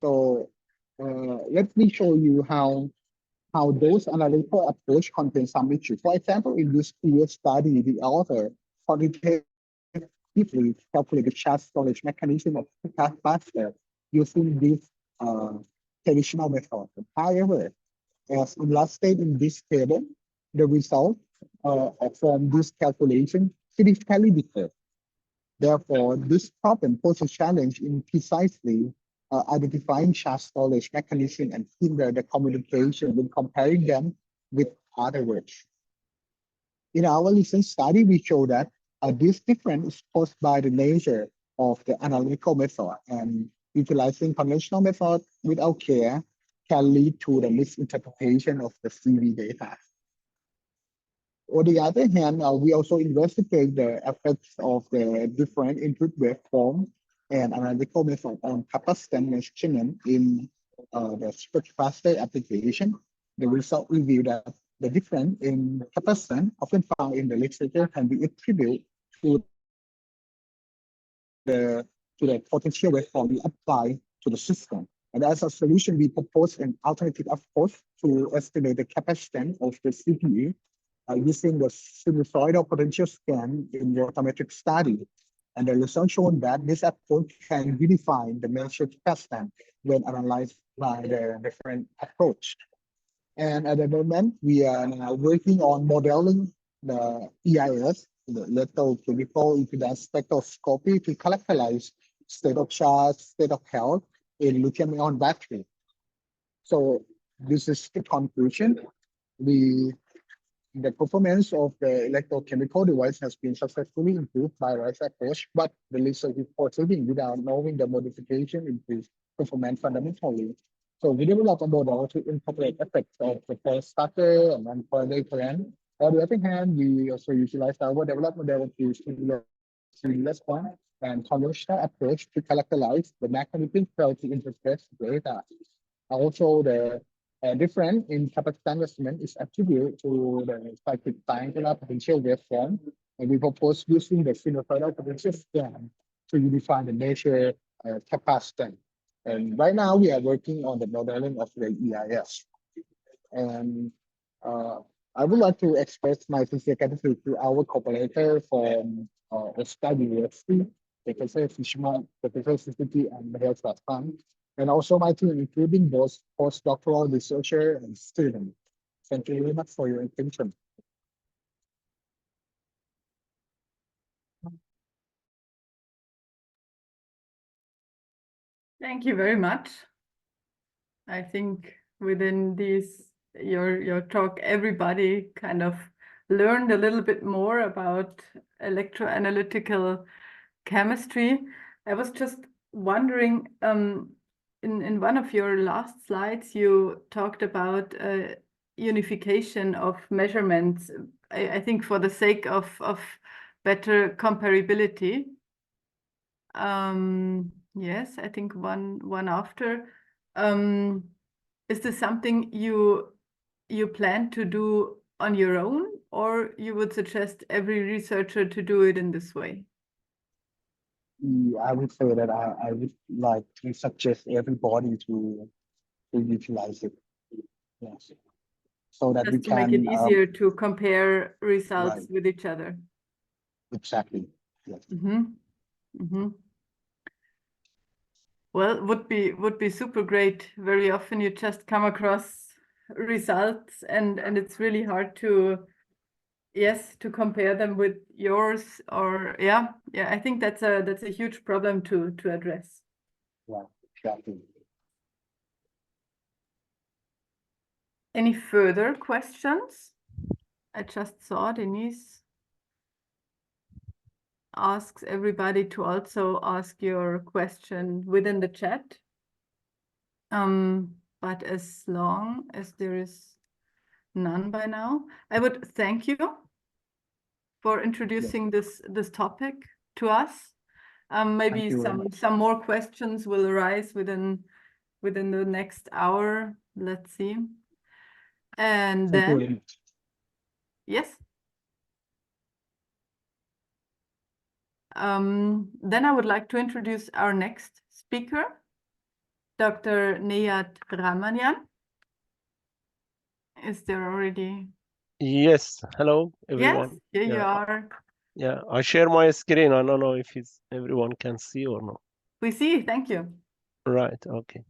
So let me show you how those analytical approach contain some issues. For example, in this previous study, the author quantitatively calculated the charge storage mechanism of the capacitor using this traditional method. However, as illustrated in this table, the result from this calculation significantly differ. Therefore, this problem poses a challenge in precisely identifying charge storage mechanism and hinder the communication when comparing them with other works. In our recent study, we show that this difference is caused by the nature of the analytical method, and utilizing conventional method without care can lead to the misinterpretation of the CV data. On the other hand, we also investigate the effects of the different input waveform and analytical method on capacitance measurement in the spectrocapacitor application. The result revealed that the difference in capacitance often found in the literature can be attributed to the potential waveform we apply to the system. And as a solution, we propose an alternative approach to estimate the capacitance of the CPU using the sinusoidal potential scan in watermetric study. And the results shown that this approach can redefine the measured capacitance when analyzed by the different approach. And at the moment, we are now working on modeling the EIS, the electrochemical impedance spectroscopy, to characterize state of charge, state of health in lithium-ion battery. So this is the conclusion. The performance of the electrochemical device has been successfully improved by RISE approach, but the research is proceeding without knowing the modification improves performance fundamentally. So we developed a model to incorporate effects of the first starter and then further plan. On the other hand, we also utilize our developed model to simulate response and convolutional approach to characterize the mechanism quality interface data. Also, the difference in capacitance measurement is attributed to the cyclic triangular potential waveform, and we propose using the sinusoidal potential scan to unify the measure capacitance. And right now, we are working on the modeling of the EIS. And I would like to express my sincere gratitude to our collaborator from Oscar University, Professor Fishman, Professor Suzuki, and Nejat Rathan, and also my team, including both postdoctoral researcher and student. Thank you very much for your attention. Thank you very much. I think within your talk, everybody kind of learned a little bit more about electroanalytical chemistry. I was just wondering, in one of your last slides, you talked about unification of measurements, I think for the sake of better comparability. Yes, I think one after. Is this something you plan to do on your own, or you would suggest every researcher to do it in this way? I would say that I would like to suggest everybody to utilize it. Yes. So that we Just to make can it easier to compare results right. with each other. Exactly. Yes. Well, would be super great. Very often you just come across results and it's really hard to compare them with yours, or yeah, I think that's a huge problem to address. Yeah, exactly. Any further questions? I just saw Denise asks everybody to also ask your question within the chat. But as long as there is none by now, I would thank you for introducing this topic to us. Maybe some more questions will arise within the next hour. Let's see. And then, yes. Then I would like to introduce our next speaker, Dr. Nejat Rahmanian. Is there already? Yes. Hello, everyone. Yes, here you are. Yeah, I share my screen. I don't know if everyone can see or not. We see. Thank you. Right. Okay.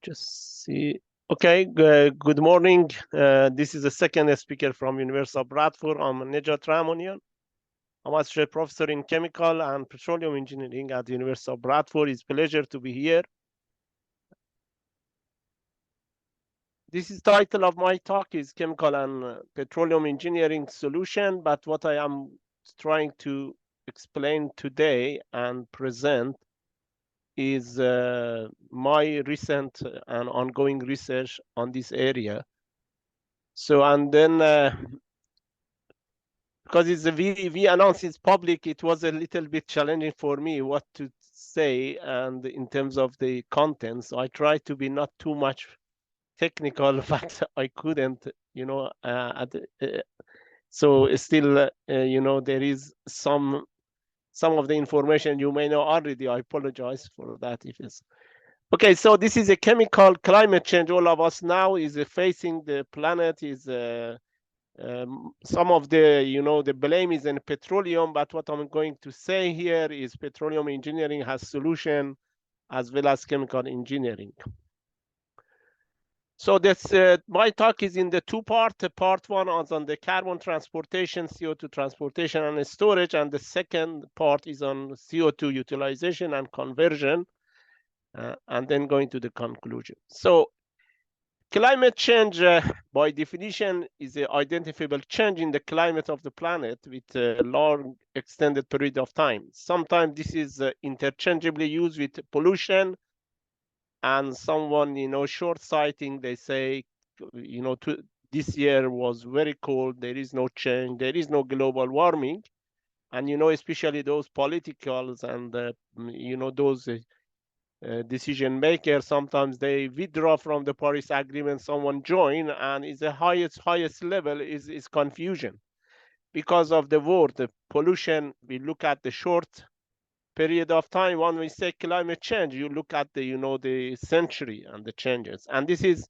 Just see. Okay. Good morning. This is the second speaker from University of Bradford. I'm Nejat Rahmanian. I'm a associate professor in chemical and petroleum engineering at the University of Bradford. It's a pleasure to be here. This is the title of my talk is Chemical and Petroleum Engineering Solution, but what I am trying to explain today and present is my recent and ongoing research on this area. So, and then because it's we announced it's public, it was a little bit challenging for me what to say and in terms of the content. So I tried to be not too much technical, but I couldn't, you know, so still, you know, there is some of the information you may know already. I apologize for that if it's okay. So this is a chemical climate change. All of us now is facing the planet is some of the, you know, the blame is in petroleum, but what I'm going to say here is petroleum engineering has solution as well as chemical engineering. So that's my talk is in the two parts. Part one is on the carbon transportation, CO2 transportation and storage, and the second part is on CO2 utilization and conversion, and then going to the conclusion. So climate change, by definition, is an identifiable change in the climate of the planet with a long extended period of time. Sometimes this is interchangeably used with pollution, and someone, you know, short-sighting, they say, you know, this year was very cold, there is no change, there is no global warming. And, you know, especially those politicals and, you know, those decision makers, sometimes they withdraw from the Paris Agreement, someone join, and is the highest level is confusion. Because of the word, the pollution, we look at the short period of time. When we say climate change, you look at the, you know, the century and the changes. And this is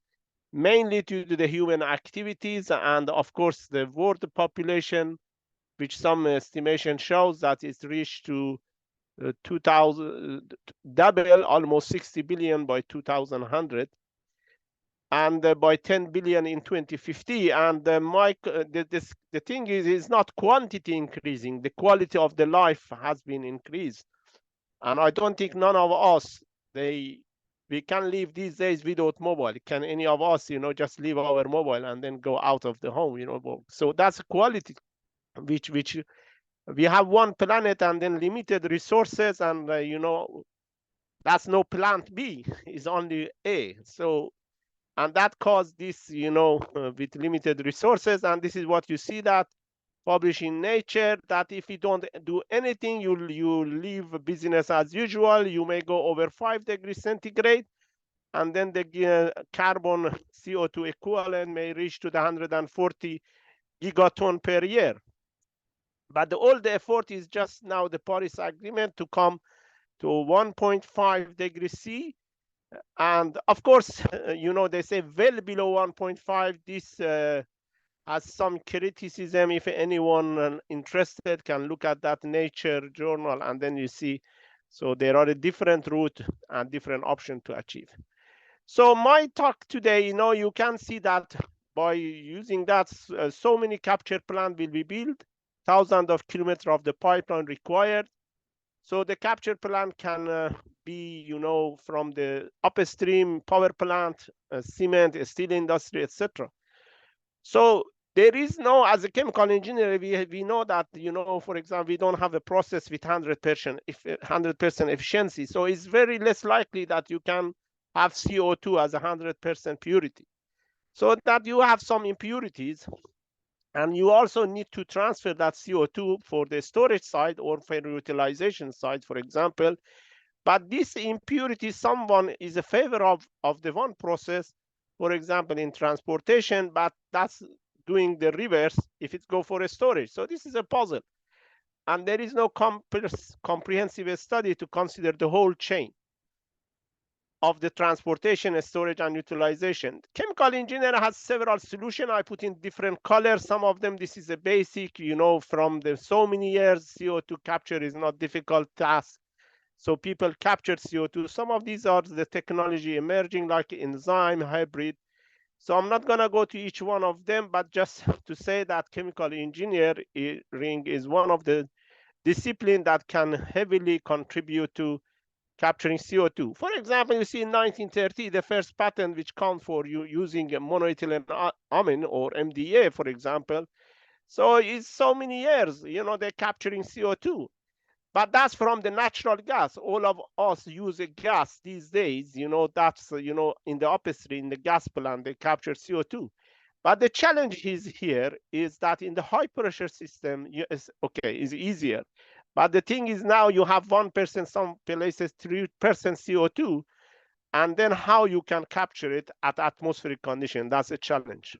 mainly due to the human activities and of course the world population, which some estimation shows that it's reached to 2000, double, almost 60 billion by 2100, and by 10 billion in 2050. And the thing is, it's not quantity increasing, the quality of the life has been increased. And I don't think none of us, we can live these days without mobile. Can any of us, you know, just leave our mobile and then go out of the home, you know? So that's a quality which we have one planet and then limited resources, and you know, that's no plant B, is only A. So, and that caused this, you know, with limited resources. And this is what you see that published in Nature, that if you don't do anything, you leave business as usual, you may go over 5 degrees centigrade, and then the carbon CO2 equivalent may reach to the 140 gigaton per year. But all the effort is just now the Paris Agreement to come to 1.5 degrees C. And of course, you know, they say well below 1.5, this has some criticism. If anyone interested can look at that Nature journal, and then you see, so there are a different route and different option to achieve. So my talk today, you know, you can see that by using that, so many capture plant will be built, thousands of kilometers of the pipeline required. So the capture plant can be, you know, from the upstream power plant, cement, steel industry, etc. So there is no, as a chemical engineer, we know that, you know, for example, we don't have a process with 100% efficiency. So it's very less likely that you can have CO2 as 100% purity. So that you have some impurities, and you also need to transfer that CO2 for the storage side or for utilization side, for example. But this impurity, someone is a favor of the one process, for example, in transportation, but that's doing the reverse if it go for a storage. So this is a puzzle. And there is no comprehensive study to consider the whole chain of the transportation, storage, and utilization. Chemical engineer has several solutions. I put in different colors. Some of them, this is a basic, you know, from the so many years, CO2 capture is not difficult task. So people capture CO2. Some of these are the technology emerging, like enzyme, hybrid. So I'm not going to go to each one of them, but just to say that chemical engineering is one of the disciplines that can heavily contribute to capturing CO2. For example, you see in 1930, the first patent which comes for you using monoethylenamine or MDA, for example. So it's so many years, you know, they're capturing CO2. But that's from the natural gas. All of us use a gas these days, that's, in the upstream, in the gas plant, they capture CO2. But the challenge here is that in the high pressure system, is easier. But the thing is now you have 1%, some places 3% CO2, and then how you can capture it at atmospheric condition, that's a challenge.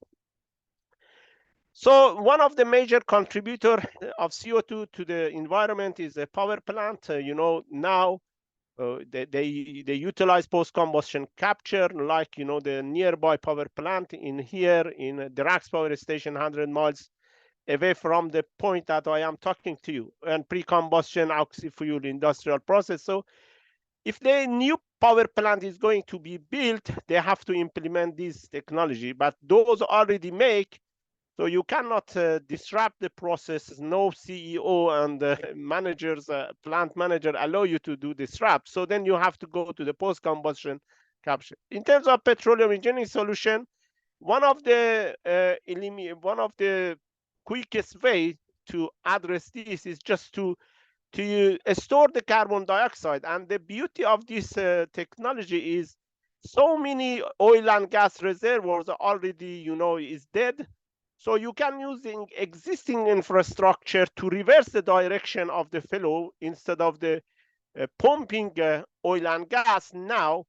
So one of the major contributors of CO2 to the environment is a power plant. Now they utilize post-combustion capture, like, the nearby power plant in the Rax power station, 100 miles away from the point that I am talking to you, and pre-combustion oxy-fuel industrial process. So if the new power plant is going to be built, they have to implement this technology, but those already make. So you cannot disrupt the process. No CEO and managers, plant manager allow you to do disrupt. So then you have to go to the post-combustion capture. In terms of petroleum engineering solution, one of the quickest way to address this is just to store the carbon dioxide. And the beauty of this technology is so many oil and gas reservoirs are already, is dead. So you can use existing infrastructure to reverse the direction of the flow. Instead of the pumping oil and gas, now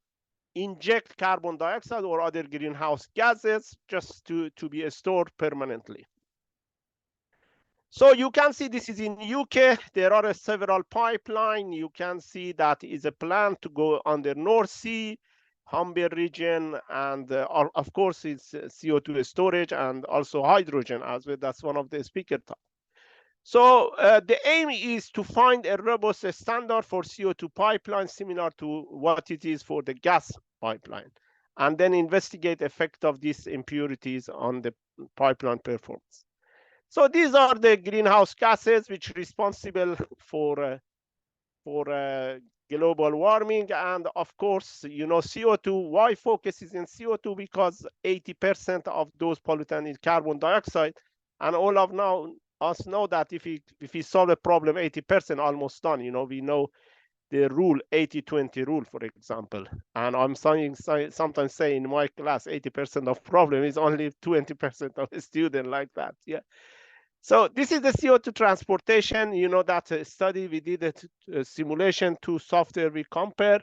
inject carbon dioxide or other greenhouse gases just to be stored permanently. So you can see this is in UK. There are several pipelines. You can see that is a plan to go under North Sea, Humber region, and of course it's CO2 storage and also hydrogen as well. That's one of the speaker talk. So the aim is to find a robust standard for CO2 pipeline similar to what it is for the gas pipeline, and then investigate effect of these impurities on the pipeline performance. So these are the greenhouse gases which are responsible for global warming. And of course, CO2, why focus is in CO2? Because 80% of those pollutants is carbon dioxide. And all of us know that if we solve a problem, 80% almost done. We know the rule, 80-20 rule, for example. And I'm sometimes say in my class, 80% of problem is only 20% of a student like that. Yeah. So this is the CO2 transportation, that study we did a simulation to software we compare.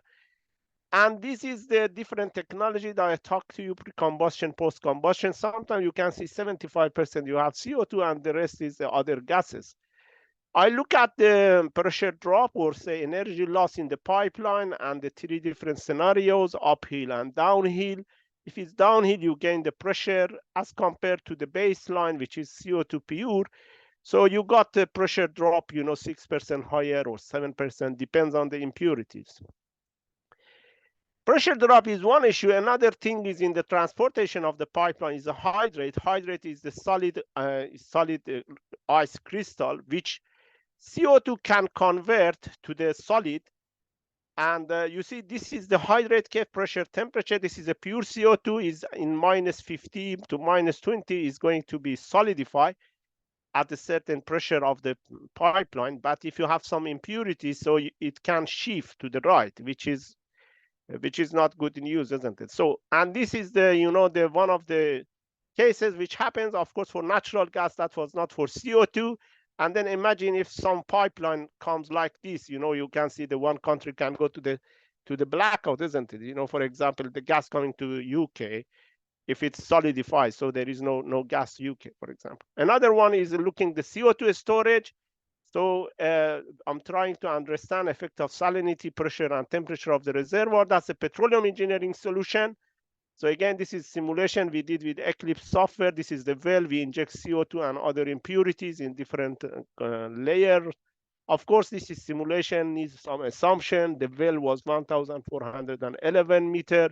And this is the different technology that I talked to you, pre-combustion, post-combustion. Sometimes you can see 75% you have CO2 and the rest is the other gases. I look at the pressure drop or say energy loss in the pipeline and the three different scenarios, uphill and downhill. If it's downhill, you gain the pressure as compared to the baseline, which is CO2 pure. So you got the pressure drop, 6% higher or 7%, depends on the impurities. Pressure drop is one issue. Another thing is in the transportation of the pipeline is the hydrate. Hydrate is the solid ice crystal, which CO2 can convert to the solid. And you see, this is the hydrate cave pressure temperature. This is a pure CO2 is in -50 to -20 is going to be solidified at a certain pressure of the pipeline. But if you have some impurities, so it can shift to the right, which is not good news, isn't it? So, and this is the, the one of the cases which happens, of course, for natural gas. That was not for CO2. And then imagine if some pipeline comes like this, you can see the one country can go to the blackout, isn't it? For example, the gas coming to UK, if it's solidified, so there is no gas UK, for example. Another one is looking the CO2 storage. So I'm trying to understand effect of salinity, pressure, and temperature of the reservoir. That's a petroleum engineering solution. So again, this is simulation we did with Eclipse software. This is the well. We inject CO2 and other impurities in different layers. Of course, this is simulation, needs some assumption. The well was 1,411 meters.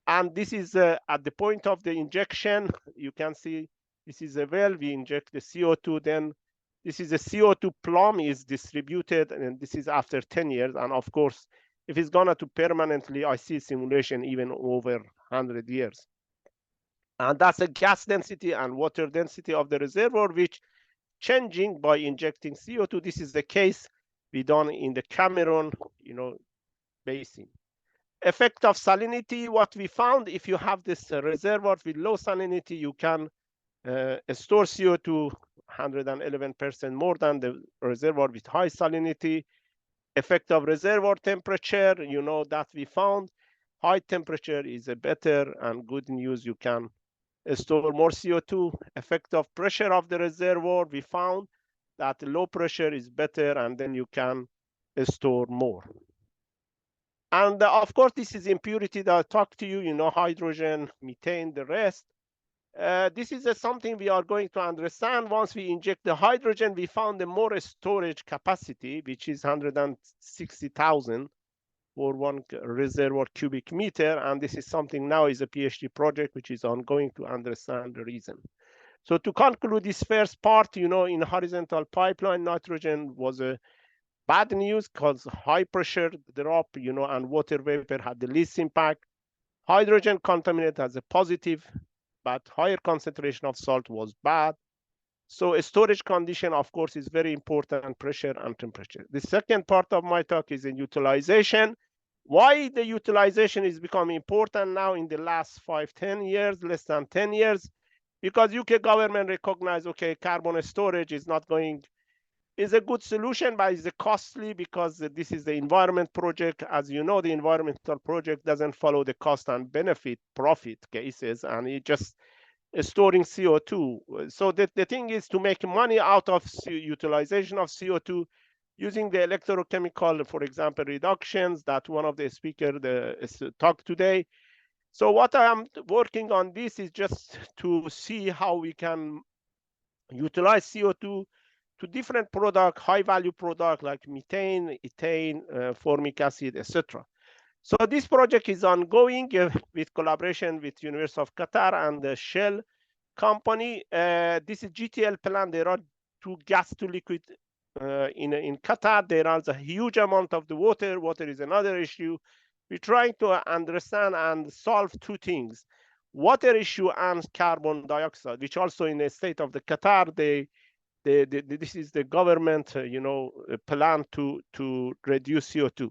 And this is at the point of the injection. You can see this is a well. We inject the CO2. Then this is a CO2 plumb is distributed. And this is after 10 years. And of course, if it's gonna to permanently, I see simulation even over 100 years. And that's a gas density and water density of the reservoir, which changing by injecting CO2. This is the case we done in the Cameroon, basin. Effect of salinity, what we found, if you have this reservoir with low salinity, you can store CO2 111% more than the reservoir with high salinity. Effect of reservoir temperature, that we found high temperature is a better and good news. You can store more CO2. Effect of pressure of the reservoir, we found that low pressure is better, and then you can store more. And of course, this is impurity that I talked to you, hydrogen, methane, the rest. This is something we are going to understand. Once we inject the hydrogen, we found a more storage capacity, which is 160,000 for one reservoir cubic meter. And this is something now is a PhD project, which is ongoing to understand the reason. So to conclude this first part, in horizontal pipeline, nitrogen was a bad news because high pressure drop, and water vapor had the least impact. Hydrogen contaminant has a positive, but higher concentration of salt was bad. So a storage condition, of course, is very important, pressure and temperature. The second part of my talk is in utilization. Why the utilization is becoming important now in the last 5-10 years, less than 10 years, because UK government recognize, okay, carbon storage is not going, is a good solution, but it's costly because this is the environment project. As you know, the environmental project doesn't follow the cost and benefit profit cases, and it just storing CO2. So the thing is to make money out of utilization of CO2 using the electrochemical, for example, reductions that one of the speakers talked today. So what I am working on this is just to see how we can utilize CO2 to different product, high value product like methane, ethane, formic acid, etc. So this project is ongoing with collaboration with University of Qatar and the Shell company. This is GTL plant. There are 2 gas to liquid in Qatar. There is a huge amount of the water. Water is another issue. We're trying to understand and solve 2 things: water issue and carbon dioxide, which also in the state of the Qatar, this is the government, plan to reduce CO2.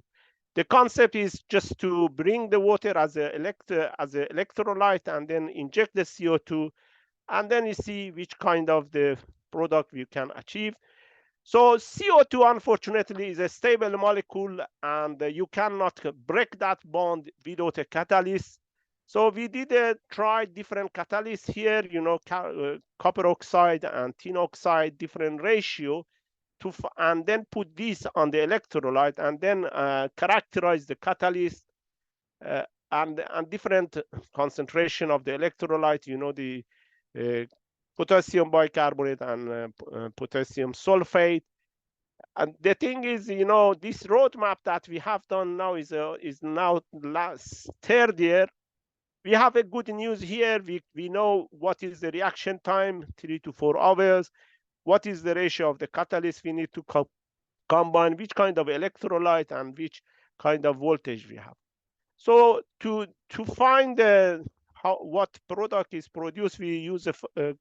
The concept is just to bring the water as an electrolyte and then inject the CO2, and then you see which kind of the product we can achieve. So CO2, unfortunately, is a stable molecule, and you cannot break that bond without a catalyst. So we did try different catalysts here, copper oxide and tin oxide, different ratio, and then put this on the electrolyte, and then characterize the catalyst and different concentration of the electrolyte, the potassium bicarbonate and potassium sulfate. And the thing is, this roadmap that we have done now is now last 3rd year. We have a good news here. We know what is the reaction time, 3 to 4 hours. What is the ratio of the catalyst we need to combine, which kind of electrolyte and which kind of voltage we have. So to find what product is produced, we use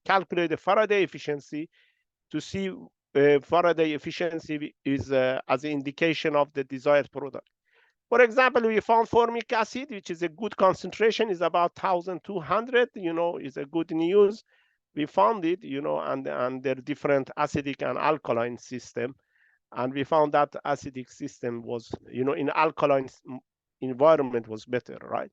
calculate the Faraday efficiency to see Faraday efficiency is as an indication of the desired product. For example, we found formic acid, which is a good concentration, is about 1,200, is a good news. We found it, and there are different acidic and alkaline system. And we found that acidic system was, in alkaline environment was better, right?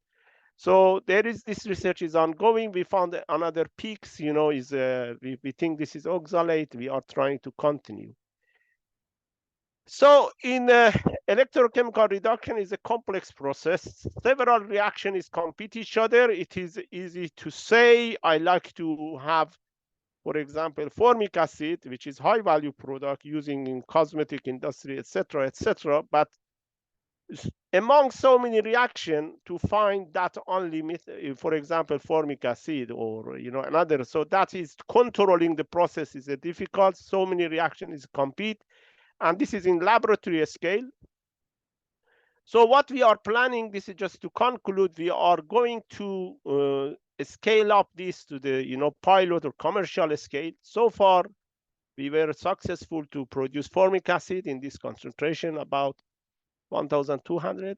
So there is this research is ongoing. We found another peaks, is we think this is oxalate. We are trying to continue. So in electrochemical reduction is a complex process. Several reactions compete each other. It is easy to say. I like to have, for example, formic acid, which is high value product using in cosmetic industry, etc., etc. But among so many reactions, to find that only, for example, formic acid or another, so that is controlling the process is difficult. So many reactions compete. And this is in laboratory scale. So what we are planning, this is just to conclude, we are going to scale up this to the pilot or commercial scale. So far, we were successful to produce formic acid in this concentration, about 1,200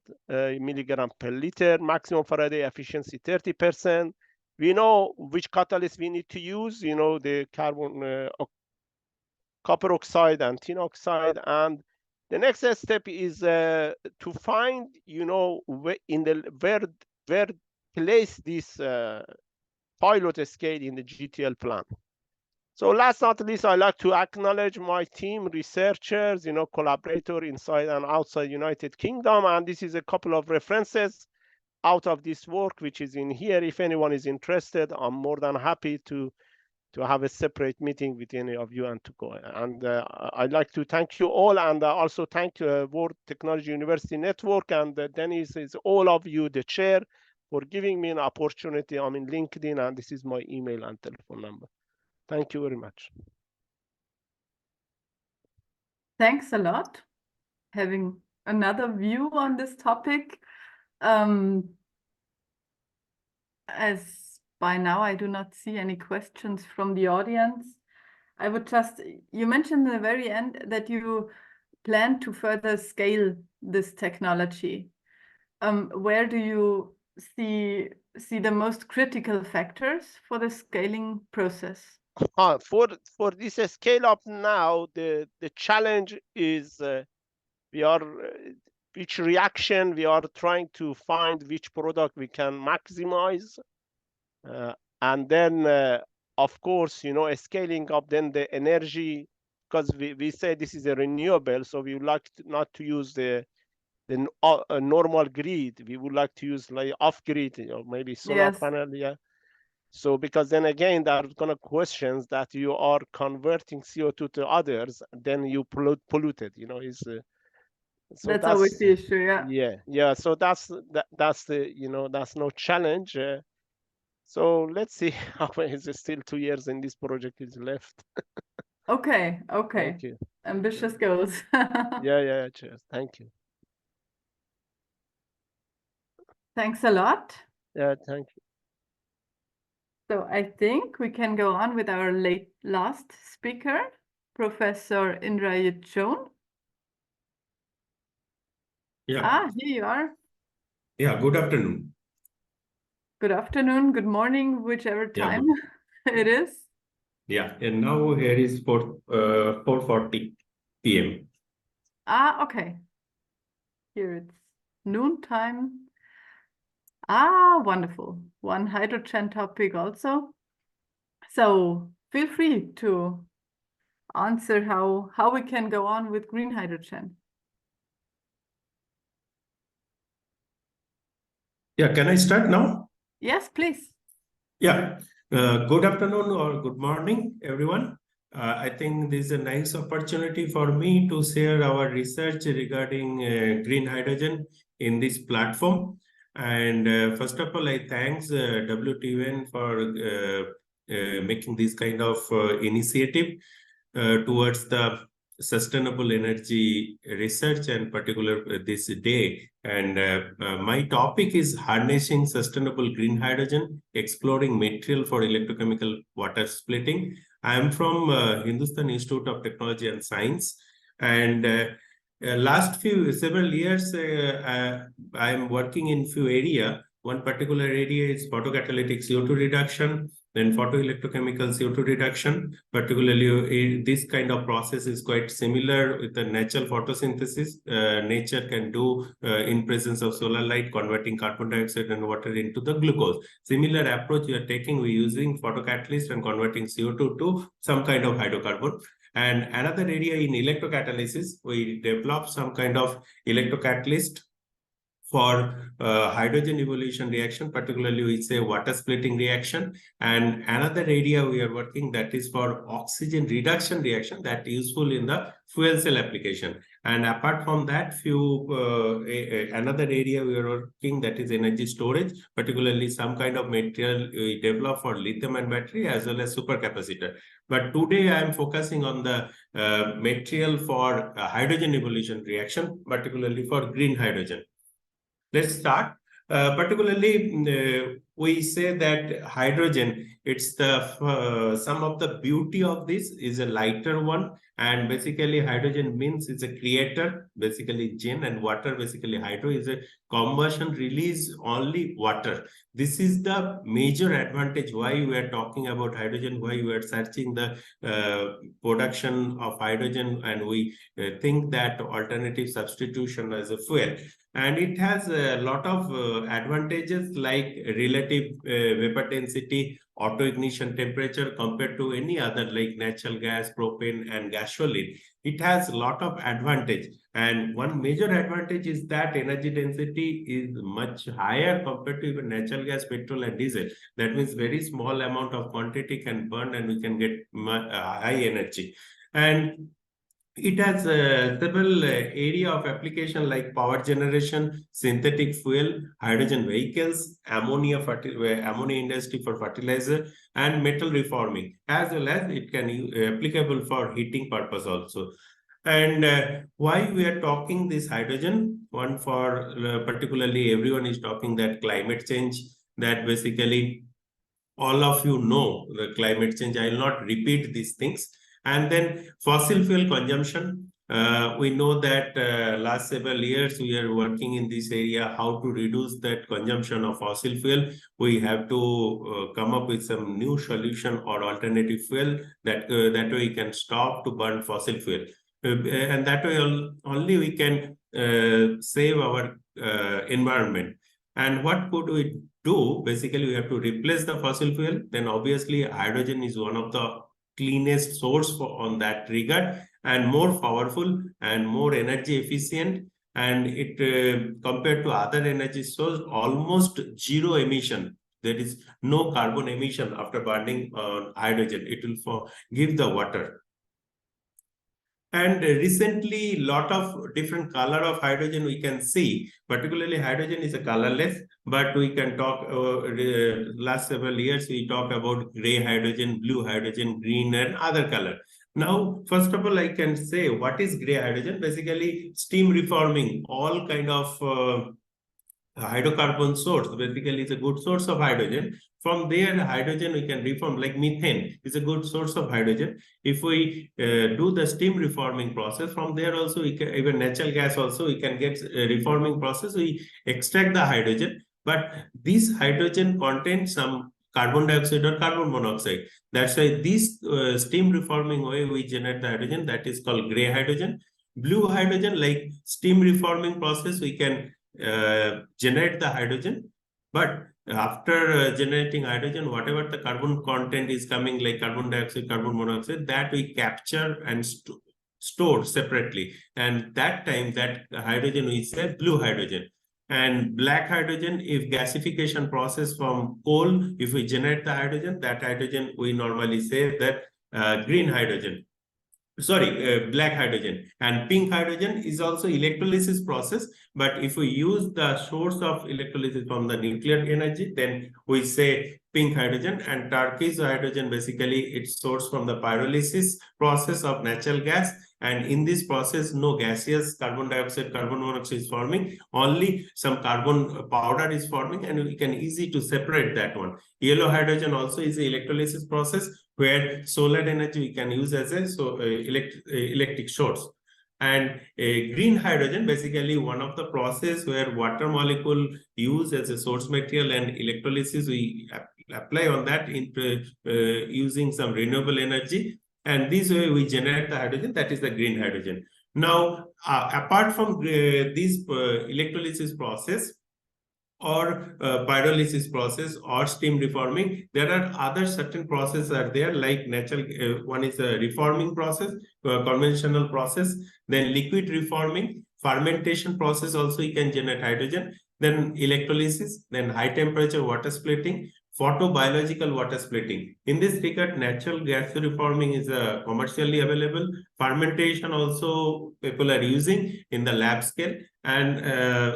milligram per liter, maximum Faraday efficiency 30%. We know which catalyst we need to use, you know, the copper oxide and tin oxide. And the next step is to find, you know, where place this pilot scale in the GTL plan. So last not least, I'd like to acknowledge my team, researchers, you know, collaborator inside and outside United Kingdom. And this is a couple of references out of this work, which is in here. If anyone is interested, I'm more than happy to have a separate meeting with any of you and to go. And I'd like to thank you all, and also thank World Technology University Network, and Dennis, is all of you, the chair, for giving me an opportunity. I'm in LinkedIn, and this is my email and telephone number. Thank you very much. Thanks a lot. Having another view on this topic. As by now I do not see any questions from the audience, I would just, you mentioned in the very end that you plan to further scale this technology. Where do you see the most critical factors for the scaling process? For this scale up now, the challenge is which reaction we are trying to find, which product we can maximize, and then of course, you know, scaling up then the energy, because we say this is a renewable, so we would like not to use the normal grid. We would like to use like off grid, you know, maybe solar panel. Yeah. So because then again, there are gonna questions that you are converting CO2 to others, then you polluted, you know, is so that's always the issue. Yeah. So that's the, you know, that's no challenge. So let's see how is it still 2 years and this project is left. Okay. Thank you. Ambitious goals. Yeah. Cheers. Thank you. Thanks a lot. Yeah, thank you. So I think we can go on with our last speaker, Professor Indrajit. Yeah. Here you are. Yeah, good afternoon. Good afternoon, good morning, whichever time it is. Yeah, and now here is 4:40 p.m. Okay. Here it's noontime. Wonderful. One hydrogen topic also. So feel free to answer how we can go on with green hydrogen. Yeah, can I start now? Yes, please. Yeah. Good afternoon or good morning, everyone. I think this is a nice opportunity for me to share our research regarding green hydrogen in this platform. And first of all, I thanks WTUN for making this kind of initiative towards the sustainable energy research, and particular this day. And my topic is harnessing sustainable green hydrogen, exploring material for electrochemical water splitting. I am from Hindustan Institute of Technology and Science, and last several years I am working in few area. One particular area is photocatalytic CO2 reduction, then photoelectrochemical CO2 reduction. Particularly, this kind of process is quite similar with the natural photosynthesis. Nature can do in presence of solar light, converting carbon dioxide and water into the glucose. Similar approach we are taking, we're using photocatalyst and converting CO2 to some kind of hydrocarbon. And another area in electrocatalysis, we develop some kind of electrocatalyst for hydrogen evolution reaction, particularly we say water splitting reaction. And another area we are working, that is for oxygen reduction reaction, that is useful in the fuel cell application. And apart from that, another area we are working, that is energy storage, particularly some kind of material we develop for lithium and battery as well as supercapacitor. But today I am focusing on the material for hydrogen evolution reaction, particularly for green hydrogen. Let's start. Particularly, we say that hydrogen, it's the some of the beauty of this is a lighter one, and basically hydrogen means it's a creator, basically gen, and water, basically hydro, is a combustion release only water. This is the major advantage why we are talking about hydrogen, why we are searching the production of hydrogen, and we think that alternative substitution as a fuel. And it has a lot of advantages like relative vapor density, auto ignition temperature compared to any other like natural gas, propane, and gasoline. It has a lot of advantage. And one major advantage is that energy density is much higher compared to even natural gas, petrol, and diesel. That means very small amount of quantity can burn and we can get high energy. And it has several area of application like power generation, synthetic fuel, hydrogen vehicles, ammonia industry for fertilizer, and metal reforming, as well as it can be applicable for heating purpose also. And why we are talking this hydrogen? One, for particularly everyone is talking that climate change, that basically all of you know the climate change. I will not repeat these things. And then fossil fuel consumption. We know that last several years we are working in this area, how to reduce that consumption of fossil fuel. We have to come up with some new solution or alternative fuel that way we can stop to burn fossil fuel. And that way only we can save our environment. And what could we do? Basically, we have to replace the fossil fuel. Then obviously hydrogen is one of the cleanest source on that regard, and more powerful and more energy efficient, and it compared to other energy source, almost zero emission. There is no carbon emission after burning hydrogen. It will give the water. And recently, lot of different color of hydrogen we can see. Particularly, hydrogen is a colorless, but we can talk last several years we talk about gray hydrogen, blue hydrogen, green, and other color. Now, first of all, I can say what is gray hydrogen? Basically, steam reforming, all kind of hydrocarbon source. Basically, it's a good source of hydrogen. From there, hydrogen we can reform, like methane is a good source of hydrogen. If we do the steam reforming process, from there also we can, even natural gas also we can get reforming process. We extract the hydrogen, but this hydrogen contains some carbon dioxide or carbon monoxide. That's why this steam reforming way we generate the hydrogen, that is called gray hydrogen. Blue hydrogen, like steam reforming process, we can generate the hydrogen, but after generating hydrogen, whatever the carbon content is coming, like carbon dioxide, carbon monoxide, that we capture and store separately. And that time, that hydrogen we say blue hydrogen. And black hydrogen, if gasification process from coal, if we generate the hydrogen, that hydrogen we normally say that green hydrogen. Sorry, black hydrogen. And pink hydrogen is also electrolysis process, but if we use the source of electrolysis from the nuclear energy, then we say pink hydrogen. And turquoise hydrogen, basically it's sourced from the pyrolysis process of natural gas, and in this process no gaseous carbon dioxide, carbon monoxide is forming, only some carbon powder is forming, and we can easy to separate that one. Yellow hydrogen also is an electrolysis process where solar energy we can use as a electric source. And green hydrogen, basically one of the process where water molecule used as a source material, and electrolysis we apply on that in using some renewable energy, and this way we generate the hydrogen, that is the green hydrogen. Now, apart from this electrolysis process or pyrolysis process or steam reforming, there are other certain processes are there, like natural one is a reforming process, conventional process, then liquid reforming, fermentation process also you can generate hydrogen, then electrolysis, then high temperature water splitting, photobiological water splitting. In this regard, natural gas reforming is commercially available. Fermentation also people are using in the lab scale, and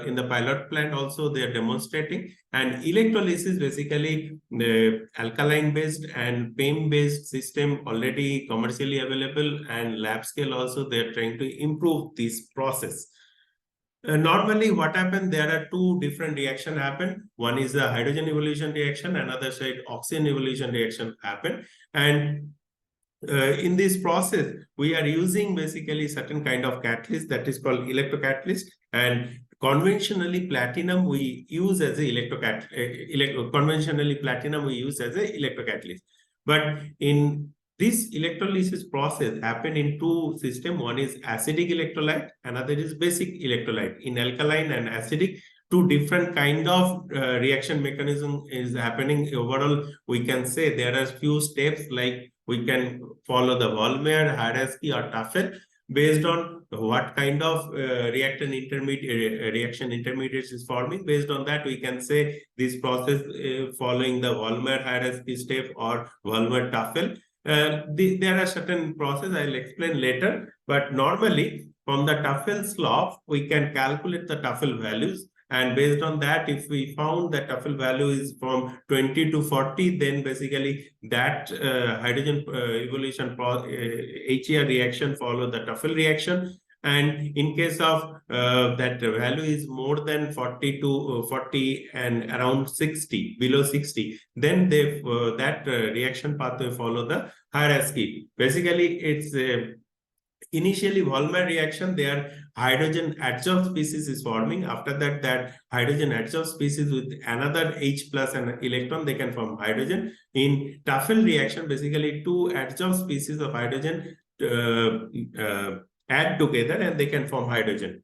in the pilot plant also they are demonstrating. And electrolysis, basically the alkaline based and PEM based system already commercially available, and lab scale also they are trying to improve this process. Normally, what happens, there are two different reactions happen. One is the hydrogen evolution reaction, another side oxygen evolution reaction happen. And in this process, we are using basically certain kind of catalyst that is called electrocatalyst. And conventionally, platinum we use as a electrocatalyst. But in this electrolysis process happen in two systems. One is acidic electrolyte, another is basic electrolyte. In alkaline and acidic, two different kind of reaction mechanism is happening. Overall, we can say there are few steps, like we can follow the Volmer hierarchy or Tafel based on what kind of reaction intermediates is forming. Based on that, we can say this process following the Volmer hierarchy step or Volmer Tafel. There are certain processes I'll explain later, but normally from the Tafel slope, we can calculate the Tafel values. And based on that, if we found that Tafel value is from 20 to 40, then basically that hydrogen evolution HER reaction follow the Tafel reaction. And in case of that value is more than 40 to 40 and around 60, below 60, then they that reaction pathway follow the hierarchy. Basically, it's initially Volmer reaction, their hydrogen adsorbed species is forming. After that, that hydrogen adsorbed species with another H plus and electron, they can form hydrogen. In Tafel reaction, basically two adsorbed species of hydrogen add together and they can form hydrogen.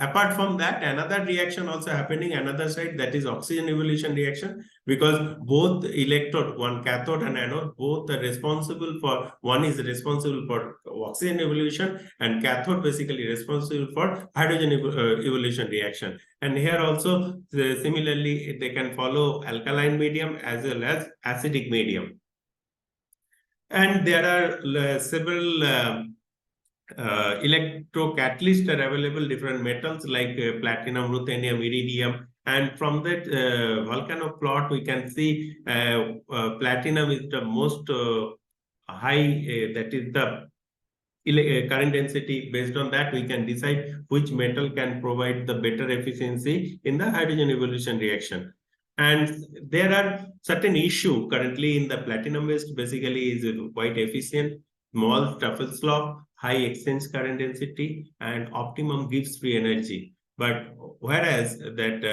Apart from that, another reaction also happening, another side, that is oxygen evolution reaction, because both electrode, one cathode and anode, both are responsible for, one is responsible for oxygen evolution and cathode basically responsible for hydrogen evolution reaction. And here also, similarly, they can follow alkaline medium as well as acidic medium. And there are several electrocatalysts are available, different metals like platinum, ruthenium, iridium. And from that volcano plot, we can see platinum is the most high, that is the current density. Based on that, we can decide which metal can provide the better efficiency in the hydrogen evolution reaction. And there are certain issues currently in the platinum waste, basically is quite efficient, small Tafel slope, high exchange current density, and optimum Gibbs free energy. But whereas that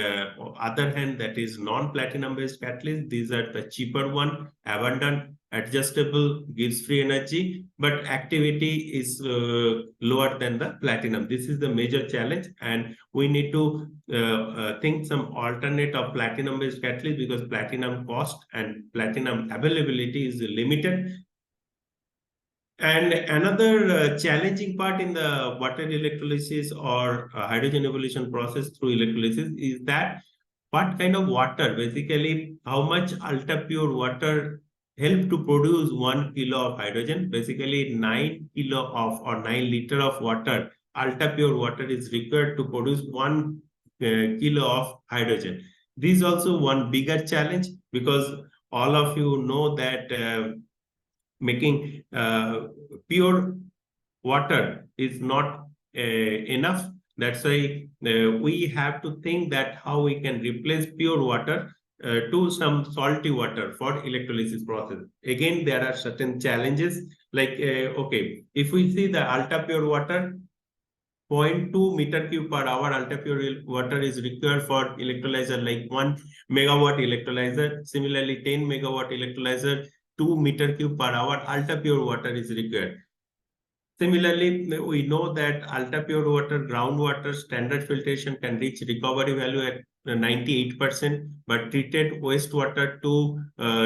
other hand, that is non-platinum based catalyst, these are the cheaper one, abundant, adjustable, gives free energy, but activity is lower than the platinum. This is the major challenge, and we need to think some alternate of platinum based catalyst, because platinum cost and platinum availability is limited. And another challenging part in the water electrolysis or hydrogen evolution process through electrolysis is that what kind of water, basically how much ultra pure water help to produce 1 kilo of hydrogen. Basically 9 kilo of or 9 liter of water, ultra pure water is required to produce 1 kilo of hydrogen. This is also one bigger challenge, because all of you know that making pure water is not enough. That's why we have to think that how we can replace pure water to some salty water for electrolysis process. Again, there are certain challenges, like okay, if we see the ultra pure water, 0.2 meter cube per hour ultra pure water is required for electrolyzer, like 1 megawatt electrolyzer. Similarly, 10 megawatt electrolyzer, 2 meter cube per hour ultra pure water is required. Similarly, we know that ultra pure water, groundwater standard filtration can reach recovery value at 98%, but treated wastewater to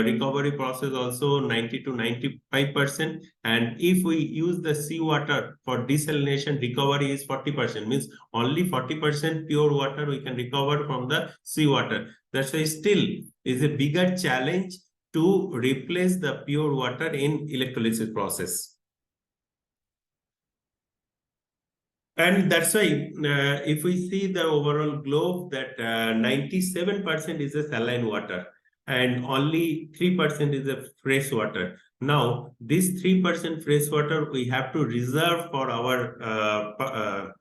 recovery process also 90 to 95%. And if we use the seawater for desalination, recovery is 40%, means only 40% pure water we can recover from the seawater. That's why still is a bigger challenge to replace the pure water in electrolysis process. And that's why if we see the overall globe, that 97% is a saline water and only 3% is a fresh water. Now, this 3% fresh water we have to reserve for our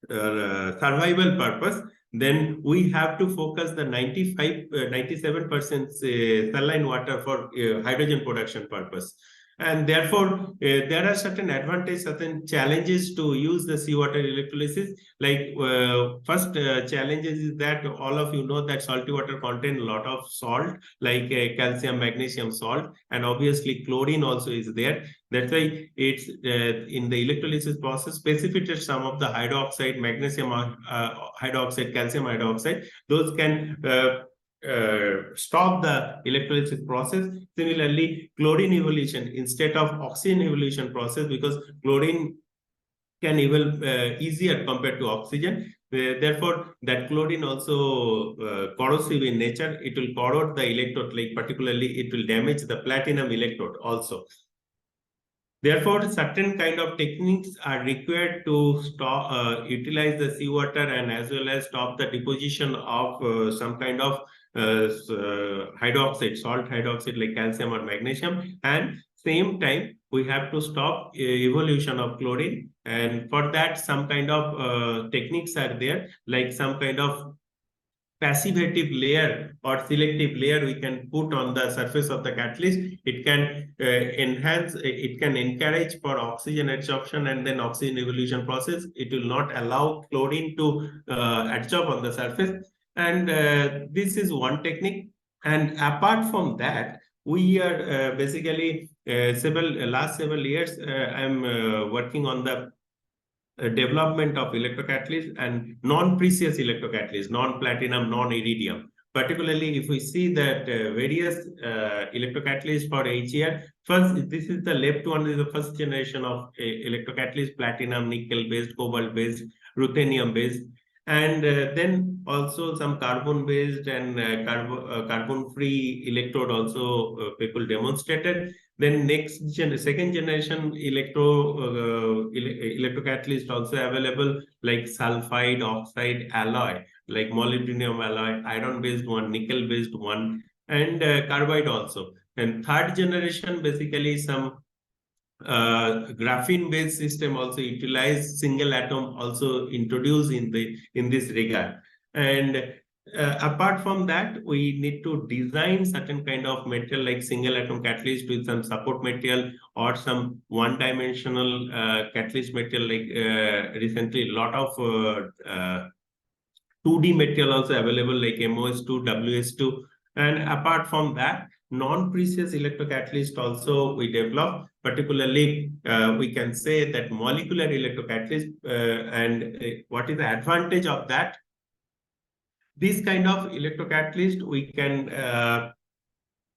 survival purpose, then we have to focus the 97% saline water for hydrogen production purpose. And therefore, there are certain advantages, certain challenges to use the seawater electrolysis. Like first challenges is that all of you know that salty water contain a lot of salt, like calcium, magnesium, salt, and obviously chlorine also is there. That's why it's in the electrolysis process, precipitates some of the hydroxide, magnesium hydroxide, calcium hydroxide. Those can stop the electrolysis process. Similarly, chlorine evolution instead of oxygen evolution process, because chlorine can evolve easier compared to oxygen. Therefore, that chlorine also corrosive in nature. It will corrode the electrode, like particularly it will damage the platinum electrode also. Therefore, certain kind of techniques are required to stop, utilize the seawater and as well as stop the deposition of some kind of hydroxide, salt hydroxide like calcium or magnesium. And same time, we have to stop evolution of chlorine. And for that, some kind of techniques are there, like some kind of passivative layer or selective layer we can put on the surface of the catalyst. It can enhance, it can encourage for oxygen adsorption and then oxygen evolution process. It will not allow chlorine to adsorb on the surface. And this is one technique. And apart from that, we are basically last several years, I'm working on the development of electrocatalysts and non-precious electrocatalysts, non-platinum, non-iridium. Particularly, if we see that various electrocatalysts for HER, first, this is the left one, is the first generation of electrocatalyst, platinum, nickel-based, cobalt-based, ruthenium-based, and then also some carbon-based and carbon-free electrode also people demonstrated. Then second generation electrocatalyst also available, like sulfide, oxide, alloy, like molybdenum alloy, iron-based one, nickel-based one, and carbide also. And third generation, basically some graphene-based system also utilized, single atom also introduced in this regard. And apart from that, we need to design certain kind of material like single atom catalyst with some support material or some one-dimensional catalyst material, like recently a lot of 2D material also available, like MOS2, WS2. And apart from that, non-precious electrocatalyst also we develop. Particularly, we can say that molecular electrocatalyst, and what is the advantage of that? This kind of electrocatalyst, we can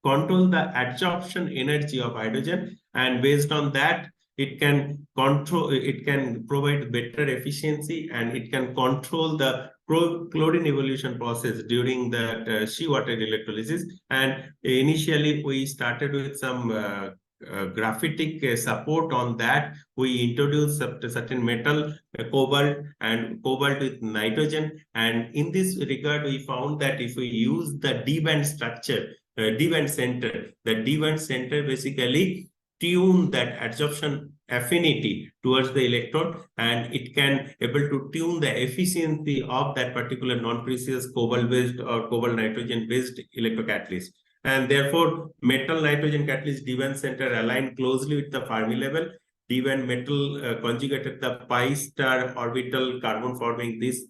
control the adsorption energy of hydrogen, and based on that, it can provide better efficiency, and it can control the chlorine evolution process during the seawater electrolysis. And initially, we started with some graphitic support on that. We introduced certain metal, cobalt, and cobalt with nitrogen. And in this regard, we found that if we use the D-band structure, D-band center, the D-band center basically tune that adsorption affinity towards the electrode, and it can able to tune the efficiency of that particular non-precious cobalt-based or cobalt nitrogen-based electrocatalyst. And therefore, metal nitrogen catalyst D-band center aligned closely with the Fermi level. D-band metal conjugated the pi star orbital carbon forming. These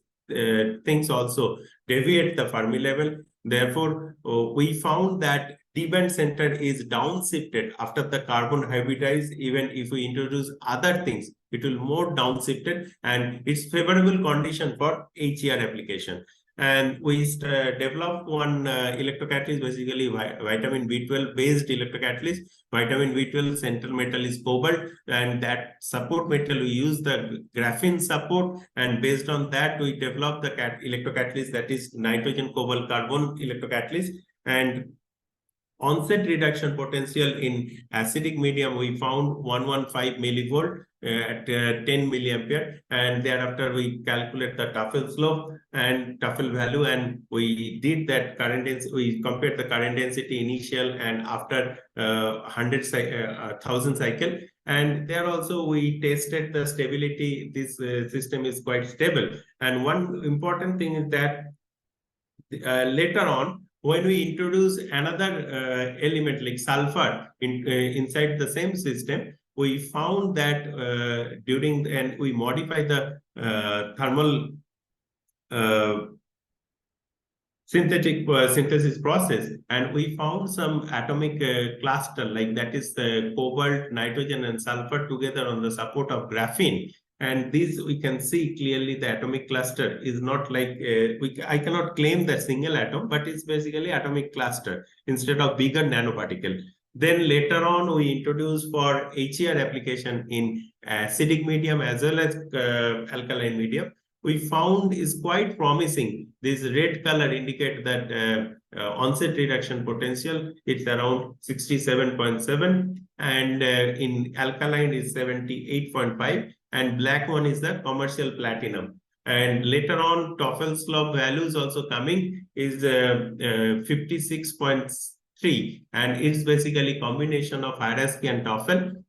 things also deviate the Fermi level. Therefore, we found that D-band center is downshifted after the carbon hybridized. Even if we introduce other things, it will more downshifted, and it's favorable condition for HER application. And we developed one electrocatalyst, basically vitamin B12 based electrocatalyst. Vitamin B12 central metal is cobalt, and that support metal we use the graphene support, and based on that we developed the electrocatalyst, that is nitrogen cobalt carbon electrocatalyst. And onset reduction potential in acidic medium, we found 115 millivolt at 10 milliampere, and thereafter we calculate the Tuffle slope and Tuffle value, and we did that current density. We compared the current density initial and after 1,000 cycle, And there also we tested the stability. This system is quite stable. And one important thing is that later on, when we introduce another element like sulfur inside the same system, we found that and we modify the thermal synthesis process, and we found some atomic cluster, like that is the cobalt, nitrogen, and sulfur together on the support of graphene. And this we can see clearly the atomic cluster is not like I cannot claim that single atom, but it's basically atomic cluster instead of bigger nanoparticle. Then later on, we introduced for HER application in acidic medium as well as alkaline medium. We found is quite promising. This red color indicate that onset reduction potential, it's around 67.7, and in alkaline is 78.5, and black one is the commercial platinum. And later on, TOEFL slope values also coming is 56.3, and it's basically combination of hierarchy and TOEFL.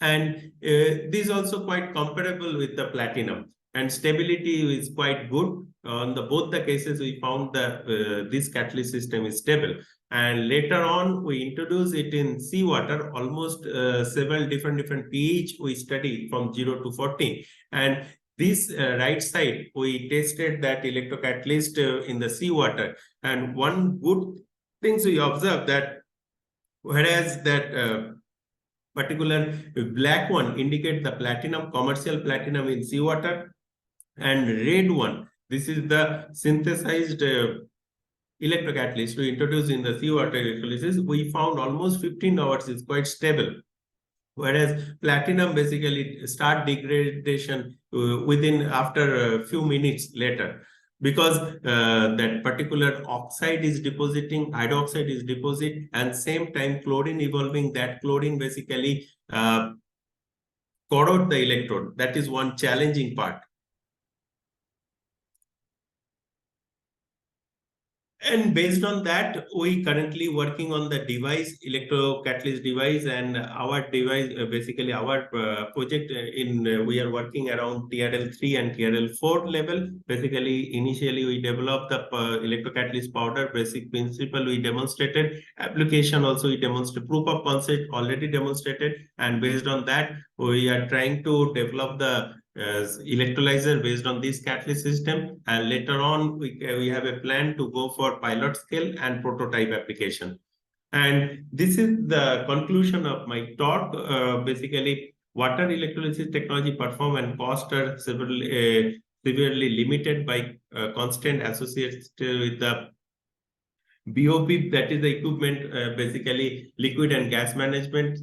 And this is also quite comparable with the platinum. And stability is quite good. On both the cases, we found that this catalyst system is stable. And later on, we introduce it in seawater, almost several different pH we study from 0 to 14. And this right side, we tested that electrocatalyst in the seawater. And one good thing we observed that whereas that particular black one indicate the platinum, commercial platinum in seawater, and red one, this is the synthesized electrocatalyst we introduced in the seawater electrolysis. We found almost 15 hours is quite stable, whereas platinum basically start degradation after a few minutes later, because that particular oxide is depositing, hydroxide is deposit, and same time chlorine evolving. That chlorine basically corrode the electrode. That is one challenging part. And based on that, we currently working on the device, electrocatalyst device, and our device, basically our project we are working around TRL3 and TRL4 level. Basically, initially we developed the electrocatalyst powder, basic principle we demonstrated, application also we demonstrated, proof of concept already demonstrated, and based on that, we are trying to develop the electrolyzer based on this catalyst system, and later on we have a plan to go for pilot scale and prototype application. And this is the conclusion of my talk. Basically, water electrolysis technology perform and cost are severely limited by constant associated with the BOP, that is the equipment, basically liquid and gas management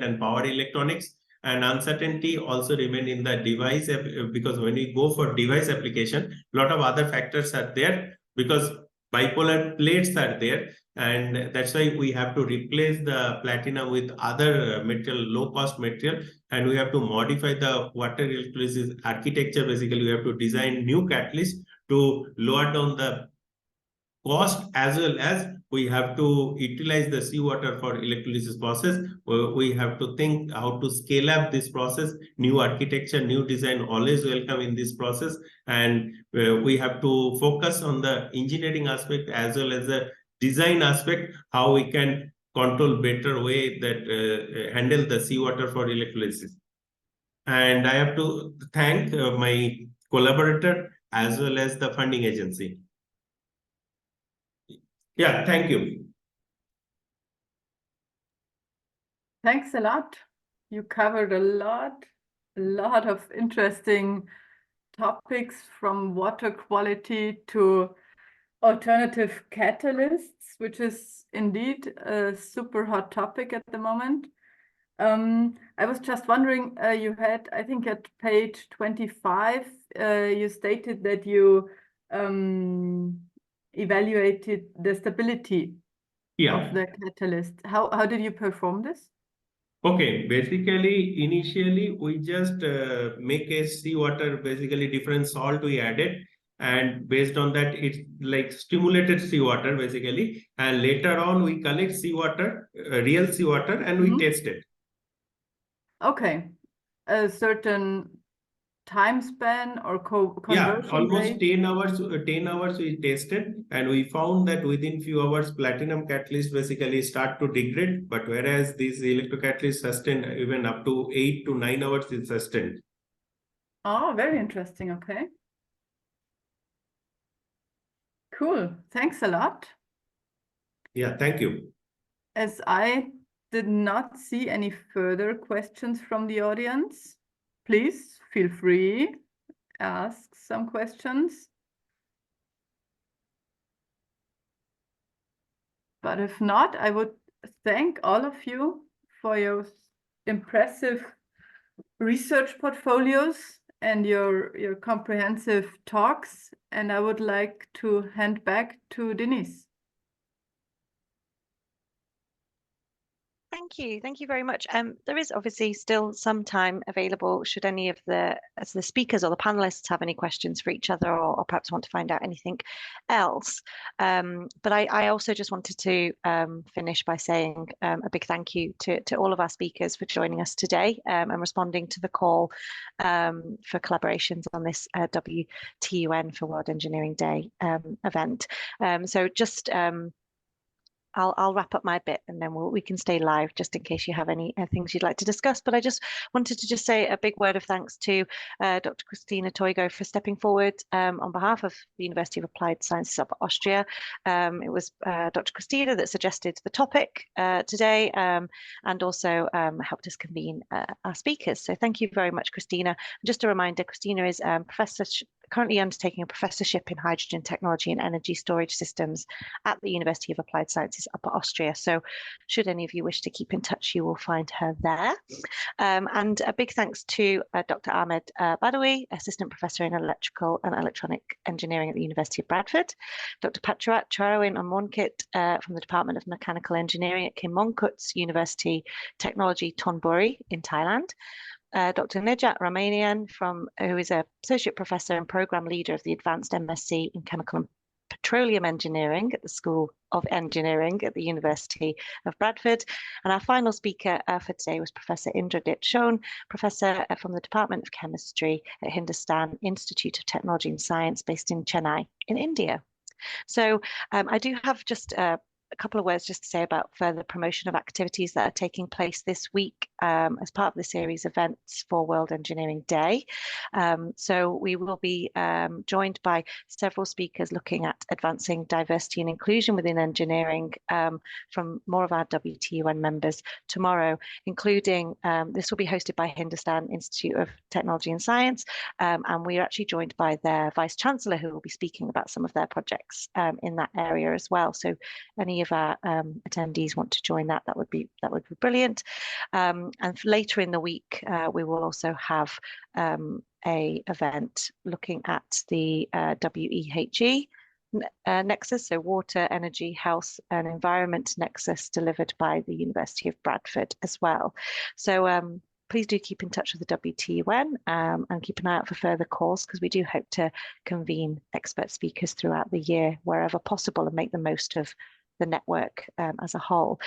and power electronics. And uncertainty also remain in the device, because when we go for device application, a lot of other factors are there, because bipolar plates are there, and that's why we have to replace the platinum with other material, low-cost material, and we have to modify the water electrolysis architecture. Basically, we have to design new catalysts to lower down the cost, as well as we have to utilize the seawater for electrolysis process. We have to think how to scale up this process. New architecture, new design always welcome in this process. And we have to focus on the engineering aspect as well as the design aspect, how we can control better way that handle the seawater for electrolysis. And I have to thank my collaborator as well as the funding agency. Yeah, thank you. Thanks a lot. You covered a lot of interesting topics, from water quality to alternative catalysts, which is indeed a super hot topic at the moment. I was just wondering, you had, I think at page 25, you stated that you evaluated the stability of the catalyst. How did you perform this? Okay, basically, initially, we just make a seawater, basically different salt we added. And based on that, it's like stimulated seawater, basically. And later on, we collect seawater, real seawater, and we test it. Okay, a certain time span or Yeah, conversion almost rate? 10 hours, 10 hours we tested, and we found that within few hours, platinum catalyst basically start to degrade, but whereas these electrocatalysts sustain even up to 8 to 9 hours is sustained. Oh, very interesting. Okay. Cool. Thanks a lot. Yeah, thank you. As I did not see any further questions from the audience, please feel free, ask some questions. But if not, I would thank all of you for your impressive research portfolios and your comprehensive talks. And I would like to hand back to Denise. Thank you. Thank you very much. There is obviously still some time available should any of the speakers or the panelists have any questions for each other, or perhaps want to find out anything else. But I also just wanted to finish by saying a big thank you to all of our speakers for joining us today and responding to the call for collaborations on this WTUN for World Engineering Day event. So just I'll wrap up my bit, and then we can stay live just in case you have any things you'd like to discuss. But I just wanted to say a big word of thanks to Dr. Christina Toigo for stepping forward on behalf of the University of Applied Sciences of Austria. It was Dr. Christina that suggested the topic today and also helped us convene our speakers. So thank you very much, Christina. Just a reminder, Christina is currently undertaking a professorship in hydrogen technology and energy storage systems at the University of Applied Sciences Upper Austria. So should any of you wish to keep in touch, you will find her there. And a big thanks to Dr. Ahmed Badawy, Assistant Professor in Electrical and Electronic Engineering at the University of Bradford, Dr. Patcharawat, Charoen-amornkitt from the Department of Mechanical Engineering at Mongkut's University Technology Thonburi in Thailand, Dr. Nejat Rahmanian, who is an Associate Professor and Program Leader of the Advanced MSc in Chemical and Petroleum Engineering at the School of Engineering at the University of Bradford. And our final speaker for today was Professor Indrajit, Professor from the Department of Chemistry at Hindustan Institute of Technology and Science based in Chennai in India. So I do have just a couple of words just to say about further promotion of activities that are taking place this week as part of the series events for World Engineering Day. So we will be joined by several speakers looking at advancing diversity and inclusion within engineering from more of our WTUN members tomorrow, including this will be hosted by Hindustan Institute of Technology and Science, and we are actually joined by their Vice Chancellor, who will be speaking about some of their projects in that area as well. So any of our attendees want to join that would be brilliant. And later in the week, we will also have a event looking at the WEHE nexus, so water, energy, health and environment nexus, delivered by the University of Bradford as well. So please do keep in touch with the WTUN and keep an eye out for further calls, because we do hope to convene expert speakers throughout the year wherever possible and make the most of the network as a whole.